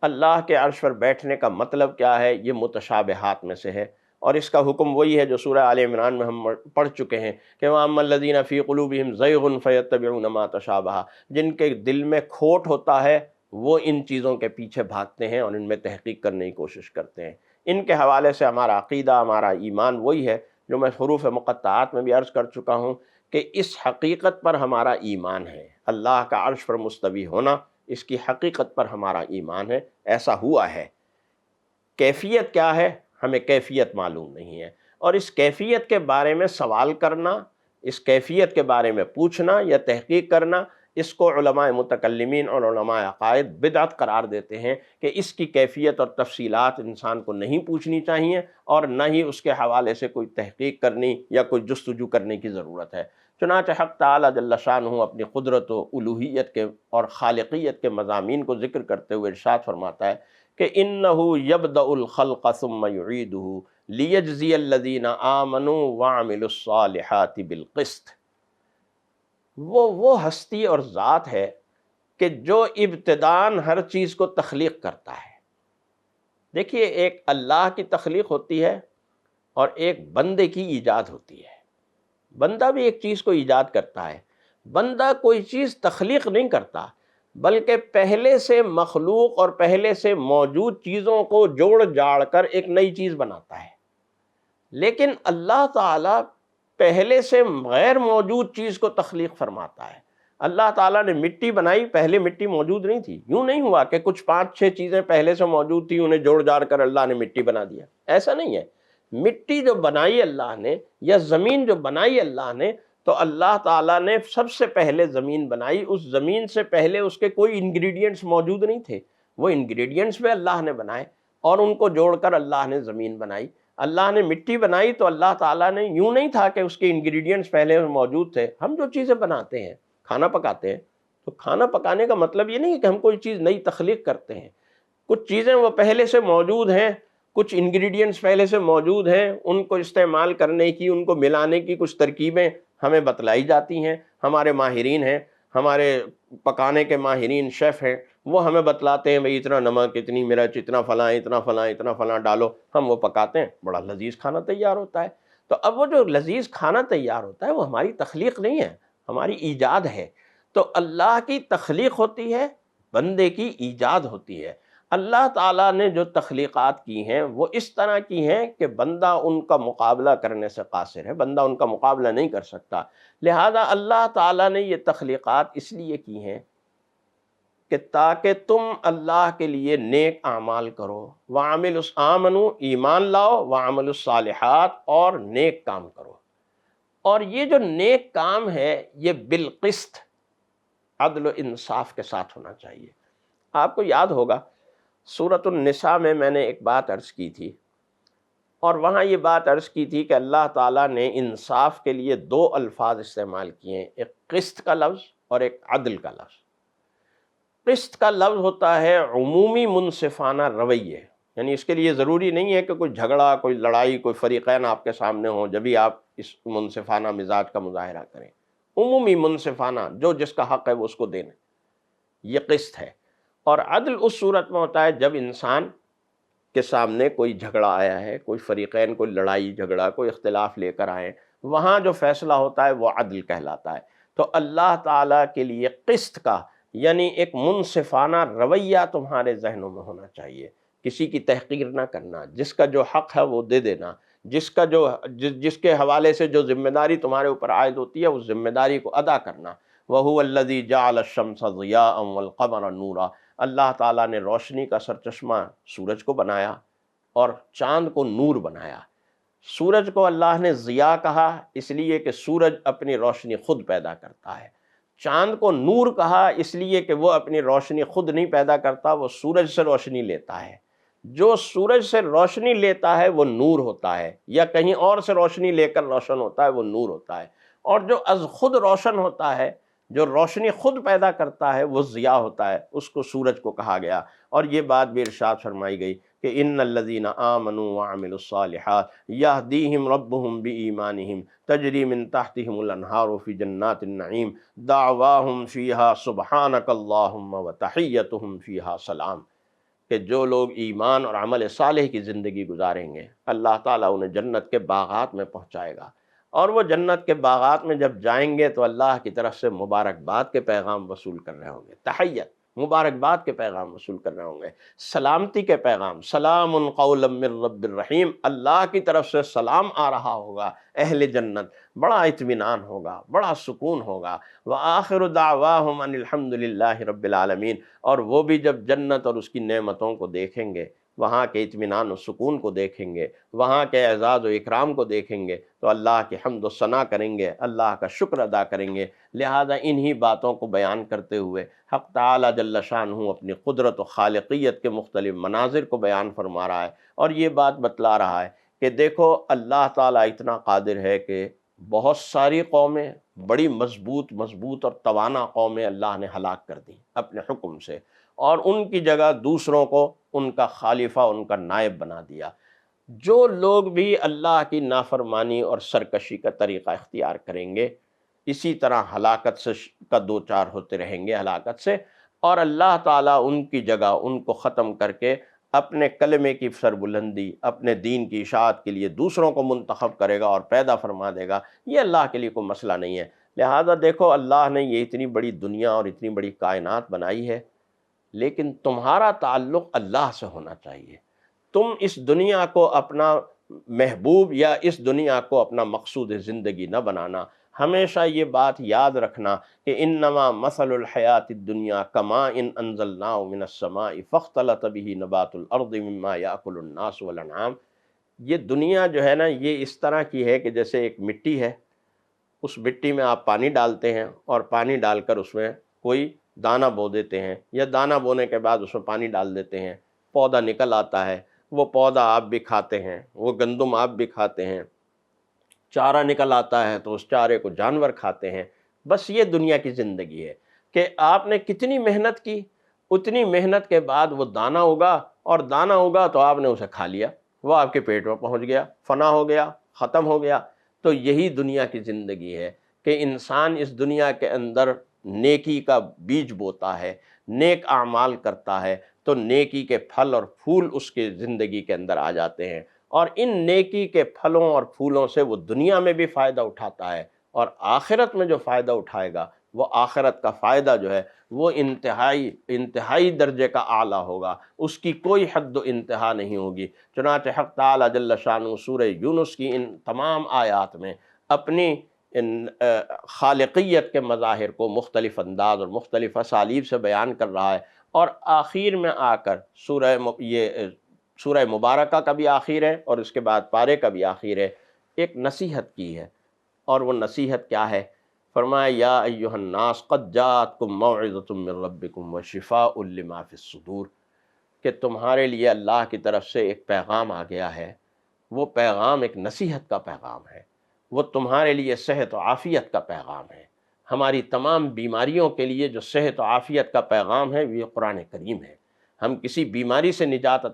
اللہ کے عرش پر بیٹھنے کا مطلب کیا ہے؟ یہ متشابہات میں سے ہے، اور اس کا حکم وہی ہے جو سورہ آل عمران میں ہم پڑھ چکے ہیں کہ وَأَمَّا الَّذِينَ فِي قُلُوبِهِمْ زَيْغٌ فَيَتَّبِعُونَ مَا تَشَابَهَ، جن کے دل میں کھوٹ ہوتا ہے وہ ان چیزوں کے پیچھے بھاگتے ہیں اور ان میں تحقیق کرنے کی کوشش کرتے ہیں۔ ان کے حوالے سے ہمارا عقیدہ، ہمارا ایمان وہی ہے جو میں حروف مقطعات میں بھی عرض کر چکا ہوں کہ اس حقیقت پر ہمارا ایمان ہے، اللہ کا عرش پر مستوی ہونا، اس کی حقیقت پر ہمارا ایمان ہے، ایسا ہوا ہے۔ کیفیت کیا ہے؟ ہمیں کیفیت معلوم نہیں ہے، اور اس کیفیت کے بارے میں سوال کرنا، اس کیفیت کے بارے میں پوچھنا یا تحقیق کرنا، اس کو علماء متکلمین اور علماء عقائد بدعت قرار دیتے ہیں کہ اس کی کیفیت اور تفصیلات انسان کو نہیں پوچھنی چاہیے، اور نہ ہی اس کے حوالے سے کوئی تحقیق کرنی یا کوئی جستجو کرنے کی ضرورت ہے۔ چنانچہ حق تعالیٰ جل شانہ اپنی قدرت و الوہیت کے اور خالقیت کے مضامین کو ذکر کرتے ہوئے ارشاد فرماتا ہے کہ اِنَّهُ يَبْدَأُ الْخَلْقَ ثُمَّ يُعِيدُهُ لِيَجْزِيَ الَّذِينَ آمَنُوا وَعَمِلُوا الصَّالِحَاتِ بِالْقِسْطِ۔ وہ ہستی اور ذات ہے کہ جو ابتداً ہر چیز کو تخلیق کرتا ہے۔ دیکھیے، ایک اللہ کی تخلیق ہوتی ہے اور ایک بندے کی ایجاد ہوتی ہے۔ بندہ بھی ایک چیز کو ایجاد کرتا ہے، بندہ کوئی چیز تخلیق نہیں کرتا، بلکہ پہلے سے مخلوق اور پہلے سے موجود چیزوں کو جوڑ جاڑ کر ایک نئی چیز بناتا ہے۔ لیکن اللہ تعالیٰ پہلے سے غیر موجود چیز کو تخلیق فرماتا ہے۔ اللہ تعالیٰ نے مٹی بنائی، پہلے مٹی موجود نہیں تھی، یوں نہیں ہوا کہ کچھ 5-6 چیزیں پہلے سے موجود تھی، انہیں جوڑ جاڑ کر اللہ نے مٹی بنا دیا، ایسا نہیں ہے۔ مٹی جو بنائی اللہ نے یا زمین جو بنائی اللہ نے، تو اللہ تعالیٰ نے سب سے پہلے زمین بنائی، اس زمین سے پہلے اس کے کوئی انگریڈینٹس موجود نہیں تھے، وہ انگریڈینٹس بھی اللہ نے بنائے اور ان کو جوڑ کر اللہ نے زمین بنائی۔ اللہ نے مٹی بنائی تو اللہ تعالیٰ نے یوں نہیں تھا کہ اس کے انگریڈینٹس پہلے موجود تھے۔ ہم جو چیزیں بناتے ہیں، کھانا پکاتے ہیں، تو کھانا پکانے کا مطلب یہ نہیں ہے کہ ہم کوئی چیز نئی تخلیق کرتے ہیں، کچھ چیزیں وہ پہلے سے موجود ہیں، کچھ انگریڈینٹس پہلے سے موجود ہیں، ان کو استعمال کرنے کی، ان کو ملانے کی کچھ ترکیبیں ہمیں بتلائی جاتی ہیں، ہمارے ماہرین ہیں، ہمارے پکانے کے ماہرین شیف ہیں، وہ ہمیں بتلاتے ہیں بھئی اتنا نمک، اتنی مرچ، اتنا فلاں، اتنا فلاں، اتنا فلاں ڈالو، ہم وہ پکاتے ہیں، بڑا لذیذ کھانا تیار ہوتا ہے۔ تو اب وہ جو لذیذ کھانا تیار ہوتا ہے وہ ہماری تخلیق نہیں ہے، ہماری ایجاد ہے۔ تو اللہ کی تخلیق ہوتی ہے، بندے کی ایجاد ہوتی ہے۔ اللہ تعالیٰ نے جو تخلیقات کی ہیں وہ اس طرح کی ہیں کہ بندہ ان کا مقابلہ کرنے سے قاصر ہے، بندہ ان کا مقابلہ نہیں کر سکتا۔ لہذا اللہ تعالیٰ نے یہ تخلیقات اس لیے کی ہیں کہ تاکہ تم اللہ کے لیے نیک اعمال کرو، وَعَمِلُوا آمَنُوا، ایمان لاؤ، وَعَمِلُوا الصالحات، اور نیک کام کرو۔ اور یہ جو نیک کام ہے یہ بالقسط، عدل و انصاف کے ساتھ ہونا چاہیے۔ آپ کو یاد ہوگا سورۃ النساء میں نے ایک بات عرض کی تھی، اور وہاں یہ بات عرض کی تھی کہ اللہ تعالیٰ نے انصاف کے لیے 2 الفاظ استعمال کیے ہیں، ایک قسط کا لفظ اور ایک عدل کا لفظ۔ قسط کا لفظ ہوتا ہے عمومی منصفانہ رویے، یعنی اس کے لیے ضروری نہیں ہے کہ کوئی جھگڑا، کوئی لڑائی، کوئی فریقین آپ کے سامنے ہوں جبھی آپ اس منصفانہ مزاج کا مظاہرہ کریں۔ عمومی منصفانہ، جو جس کا حق ہے وہ اس کو دینا، یہ قسط ہے۔ اور عدل اس صورت میں ہوتا ہے جب انسان کے سامنے کوئی جھگڑا آیا ہے، کوئی فریقین کوئی لڑائی جھگڑا، کوئی اختلاف لے کر آئے، وہاں جو فیصلہ ہوتا ہے وہ عدل کہلاتا ہے۔ تو اللہ تعالیٰ کے لیے قسط کا یعنی ایک منصفانہ رویہ تمہارے ذہنوں میں ہونا چاہیے، کسی کی تحقیر نہ کرنا، جس کا جو حق ہے وہ دے دینا، جس کے حوالے سے جو ذمہ داری تمہارے اوپر عائد ہوتی ہے اس ذمہ داری کو ادا کرنا۔ وَهُوَ الَّذِي جَعَلَ الشَّمْسَ ضِيَاءً وَالْقَمَرَ نُورًا، اللہ تعالیٰ نے روشنی کا سرچشمہ سورج کو بنایا اور چاند کو نور بنایا۔ سورج کو اللہ نے ضیاء کہا اس لیے کہ سورج اپنی روشنی خود پیدا کرتا ہے، چاند کو نور کہا اس لیے کہ وہ اپنی روشنی خود نہیں پیدا کرتا، وہ سورج سے روشنی لیتا ہے۔ جو سورج سے روشنی لیتا ہے وہ نور ہوتا ہے، یا کہیں اور سے روشنی لے کر روشن ہوتا ہے وہ نور ہوتا ہے، اور جو از خود روشن ہوتا ہے، جو روشنی خود پیدا کرتا ہے وہ ضیاء ہوتا ہے، اس کو سورج کو کہا گیا۔ اور یہ بات بھی ارشاد فرمائی گئی کہ ان الذین آمنوا وعملوا الصالحات یہدیہم ربہم بایمانہم تجری من تحتہم الانہار فی جنات النعیم دعواہم فیہا سبحانک اللہم وتحیتہم فیہا سلام، کہ جو لوگ ایمان اور عمل صالح کی زندگی گزاریں گے اللہ تعالیٰ انہیں جنت کے باغات میں پہنچائے گا، اور وہ جنت کے باغات میں جب جائیں گے تو اللہ کی طرف سے مبارکباد کے پیغام وصول کر رہے ہوں گے، تحیت، مبارکباد کے پیغام وصول کر رہے ہوں گے، سلامتی کے پیغام، سلام قولا من رب الرحیم، اللہ کی طرف سے سلام آ رہا ہوگا، اہل جنت بڑا اطمینان ہوگا، بڑا سکون ہوگا۔ وآخر دعواہم ان الحمد للہ رب العالمین، اور وہ بھی جب جنت اور اس کی نعمتوں کو دیکھیں گے، وہاں کے اطمینان و سکون کو دیکھیں گے، وہاں کے اعزاز و اکرام کو دیکھیں گے تو اللہ کی حمد و ثنا کریں گے، اللہ کا شکر ادا کریں گے۔ لہذا انہی باتوں کو بیان کرتے ہوئے حق تعالیٰ جل شانہ اپنی قدرت و خالقیت کے مختلف مناظر کو بیان فرما رہا ہے، اور یہ بات بتلا رہا ہے کہ دیکھو اللہ تعالیٰ اتنا قادر ہے کہ بہت ساری قومیں، بڑی مضبوط اور توانا قومیں اللہ نے ہلاک کر دیں اپنے حکم سے، اور ان کی جگہ دوسروں کو ان کا خلیفہ، ان کا نائب بنا دیا۔ جو لوگ بھی اللہ کی نافرمانی اور سرکشی کا طریقہ اختیار کریں گے اسی طرح ہلاکت سے کا دوچار ہوتے رہیں گے، ہلاکت سے، اور اللہ تعالیٰ ان کی جگہ ان کو ختم کر کے اپنے کلمے کی سربلندی، اپنے دین کی اشاعت کے لیے دوسروں کو منتخب کرے گا اور پیدا فرما دے گا۔ یہ اللہ کے لیے کوئی مسئلہ نہیں ہے۔ لہذا دیکھو اللہ نے یہ اتنی بڑی دنیا اور اتنی بڑی کائنات بنائی ہے، لیکن تمہارا تعلق اللہ سے ہونا چاہیے۔ تم اس دنیا کو اپنا محبوب یا اس دنیا کو اپنا مقصود زندگی نہ بنانا، ہمیشہ یہ بات یاد رکھنا کہ انما مثل الحیات الدنیا کماء انزلناہ من السماء فاختلط به نبات الارض مما یاکل الناس والانعام، یہ دنیا جو ہے نا یہ اس طرح کی ہے کہ جیسے ایک مٹی ہے، اس مٹی میں آپ پانی ڈالتے ہیں اور پانی ڈال کر اس میں کوئی دانہ بو دیتے ہیں، یا دانہ بونے کے بعد اس میں پانی ڈال دیتے ہیں، پودا نکل آتا ہے، وہ پودا آپ بھی کھاتے ہیں، وہ گندم آپ بھی کھاتے ہیں، چارہ نکل آتا ہے تو اس چارے کو جانور کھاتے ہیں۔ بس یہ دنیا کی زندگی ہے کہ آپ نے کتنی محنت کی، اتنی محنت کے بعد وہ دانہ اگا، اور دانہ اگا تو آپ نے اسے کھا لیا، وہ آپ کے پیٹ میں پہنچ گیا، فنا ہو گیا، ختم ہو گیا۔ تو یہی دنیا کی زندگی ہے کہ انسان اس دنیا کے اندر نیکی کا بیج بوتا ہے، نیک اعمال کرتا ہے، تو نیکی کے پھل اور پھول اس کے زندگی کے اندر آ جاتے ہیں، اور ان نیکی کے پھلوں اور پھولوں سے وہ دنیا میں بھی فائدہ اٹھاتا ہے، اور آخرت میں جو فائدہ اٹھائے گا وہ آخرت کا فائدہ جو ہے وہ انتہائی درجے کا اعلیٰ ہوگا، اس کی کوئی حد و انتہا نہیں ہوگی۔ چنانچہ حق تعالی جل شانہ سورہ یونس کی ان تمام آیات میں اپنی ان خالقیت کے مظاہر کو مختلف انداز اور مختلف اسالیب سے بیان کر رہا ہے، اور آخر میں آ کر سورہ مبارکہ کا بھی آخر ہے اور اس کے بعد پارے کا بھی آخر ہے، ایک نصیحت کی ہے، اور وہ نصیحت کیا ہے؟ فرمایا یا ایھا الناس قد جاءتکم موعظۃ من ربکم وشفاء لما فی الصدور، کہ تمہارے لیے اللہ کی طرف سے ایک پیغام آ گیا ہے، وہ پیغام ایک نصیحت کا پیغام ہے، وہ تمہارے لیے صحت و عافیت کا پیغام ہے۔ ہماری تمام بیماریوں کے لیے جو صحت و عافیت کا پیغام ہے یہ قرآن کریم ہے۔ ہم کسی بیماری سے نجات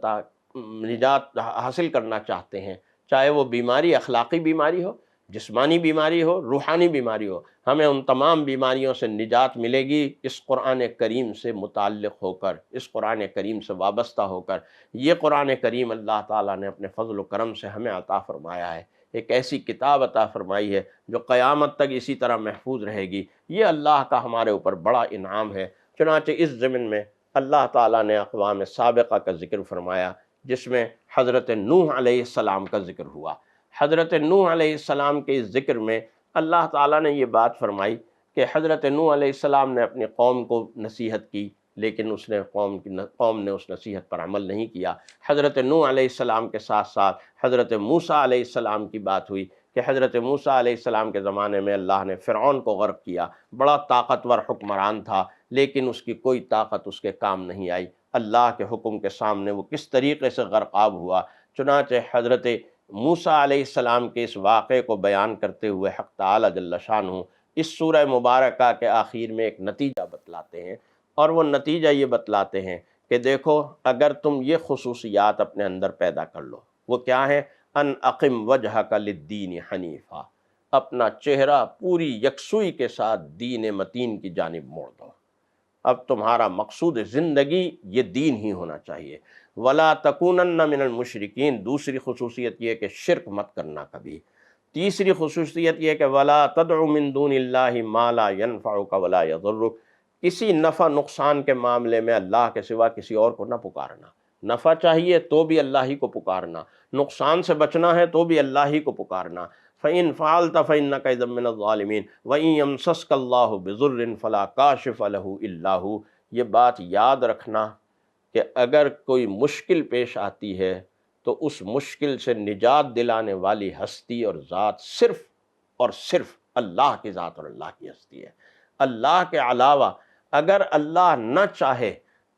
حاصل کرنا چاہتے ہیں، چاہے وہ بیماری اخلاقی بیماری ہو، جسمانی بیماری ہو، روحانی بیماری ہو، ہمیں ان تمام بیماریوں سے نجات ملے گی اس قرآن کریم سے متعلق ہو کر، اس قرآن کریم سے وابستہ ہو کر۔ یہ قرآن کریم اللہ تعالیٰ نے اپنے فضل و کرم سے ہمیں عطا فرمایا ہے، ایک ایسی کتاب عطا فرمائی ہے جو قیامت تک اسی طرح محفوظ رہے گی۔ یہ اللہ کا ہمارے اوپر بڑا انعام ہے۔ چنانچہ اس ضمن میں اللہ تعالیٰ نے اقوام سابقہ کا ذکر فرمایا، جس میں حضرت نوح علیہ السلام کا ذکر ہوا۔ حضرت نوح علیہ السلام کے اس ذکر میں اللہ تعالیٰ نے یہ بات فرمائی کہ حضرت نوح علیہ السلام نے اپنی قوم کو نصیحت کی، لیکن قوم نے اس نصیحت پر عمل نہیں کیا۔ حضرت نوح علیہ السلام کے ساتھ ساتھ حضرت موسیٰ علیہ السلام کی بات ہوئی کہ حضرت موسیٰ علیہ السلام کے زمانے میں اللہ نے فرعون کو غرق کیا، بڑا طاقتور حکمران تھا، لیکن اس کی کوئی طاقت اس کے کام نہیں آئی، اللہ کے حکم کے سامنے وہ کس طریقے سے غرقاب ہوا۔ چنانچہ حضرت موسیٰ علیہ السلام کے اس واقعے کو بیان کرتے ہوئے حق تعالی جل شانہ اس سورہ مبارکہ کے آخر میں ایک نتیجہ بتلاتے ہیں، اور وہ نتیجہ یہ بتلاتے ہیں کہ دیکھو اگر تم یہ خصوصیات اپنے اندر پیدا کر لو، وہ کیا ہے؟ ان اقم وجہک للدین حنیفا، اپنا چہرہ پوری یکسوئی کے ساتھ دین متین کی جانب موڑ دو۔ اب تمہارا مقصود زندگی یہ دین ہی ہونا چاہیے۔ ولا تکونن من المشرکین، دوسری خصوصیت یہ کہ شرک مت کرنا کبھی۔ تیسری خصوصیت یہ کہ ولا تدع من دون اللہ ما لا ينفعک ولا یضرک، کسی نفع نقصان کے معاملے میں اللہ کے سوا کسی اور کو نہ پکارنا۔ نفع چاہیے تو بھی اللہ ہی کو پکارنا، نقصان سے بچنا ہے تو بھی اللہ ہی کو پکارنا۔ فَإِن فَعَلْتَ فَإِنَّكَ إِذًا مِّنَ الظَّالِمِينَ وَإِن يَمْسَسْكَ اللَّهُ بِضُرٍّ فَلَا كَاشِفَ لَهُ إِلَّا هُوَ، یہ بات یاد رکھنا کہ اگر کوئی مشکل پیش آتی ہے تو اس مشکل سے نجات دلانے والی ہستی اور ذات صرف اور صرف اللہ کی ذات اور اللہ کی ہستی ہے۔ اللہ کے علاوہ اگر اللہ نہ چاہے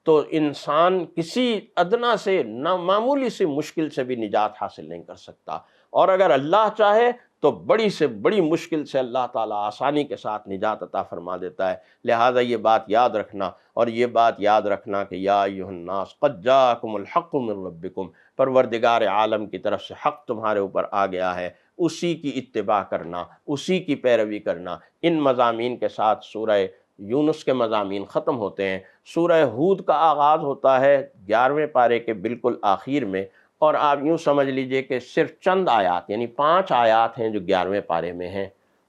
تو انسان کسی ادنا سے معمولی سی مشکل سے بھی نجات حاصل نہیں کر سکتا، اور اگر اللہ چاہے تو بڑی سے بڑی مشکل سے اللہ تعالیٰ آسانی کے ساتھ نجات عطا فرما دیتا ہے۔ لہٰذا یہ بات یاد رکھنا، اور یہ بات یاد رکھنا کہ یا ایھا الناس قد جاءکم الحق من ربکم، پروردگار عالم کی طرف سے حق تمہارے اوپر آ گیا ہے، اسی کی اتباع کرنا، اسی کی پیروی کرنا۔ ان مضامین کے ساتھ سورہ یونس کے مضامین ختم ہوتے ہیں۔ سورہ ہود کا آغاز ہوتا ہے 11ویں پارے کے بالکل آخر میں، اور آپ یوں سمجھ لیجئے کہ صرف چند آیات یعنی 5 آیات ہیں جو 11ویں پارے میں ہیں،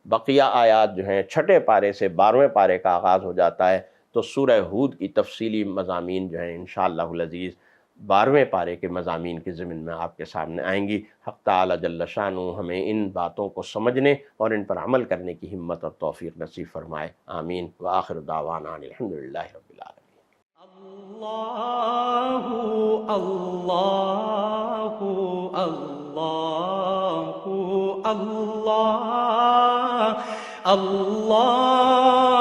بقیہ آیات جو ہیں 6 پارے سے 12ویں پارے کا آغاز ہو جاتا ہے۔ تو سورہ ہود کی تفصیلی مضامین جو ہیں انشاءاللہ العزیز 12ویں پارے کے مضامین کے ضمن میں آپ کے سامنے آئیں گی۔ حق تعالی جل شانہ ہمیں ان باتوں کو سمجھنے اور ان پر عمل کرنے کی ہمت اور توفیق نصیب فرمائے، آمین۔ وآخر دعوانا الحمدللہ رب العالمین۔ اللہ اللہ اللہ اللہ اللہ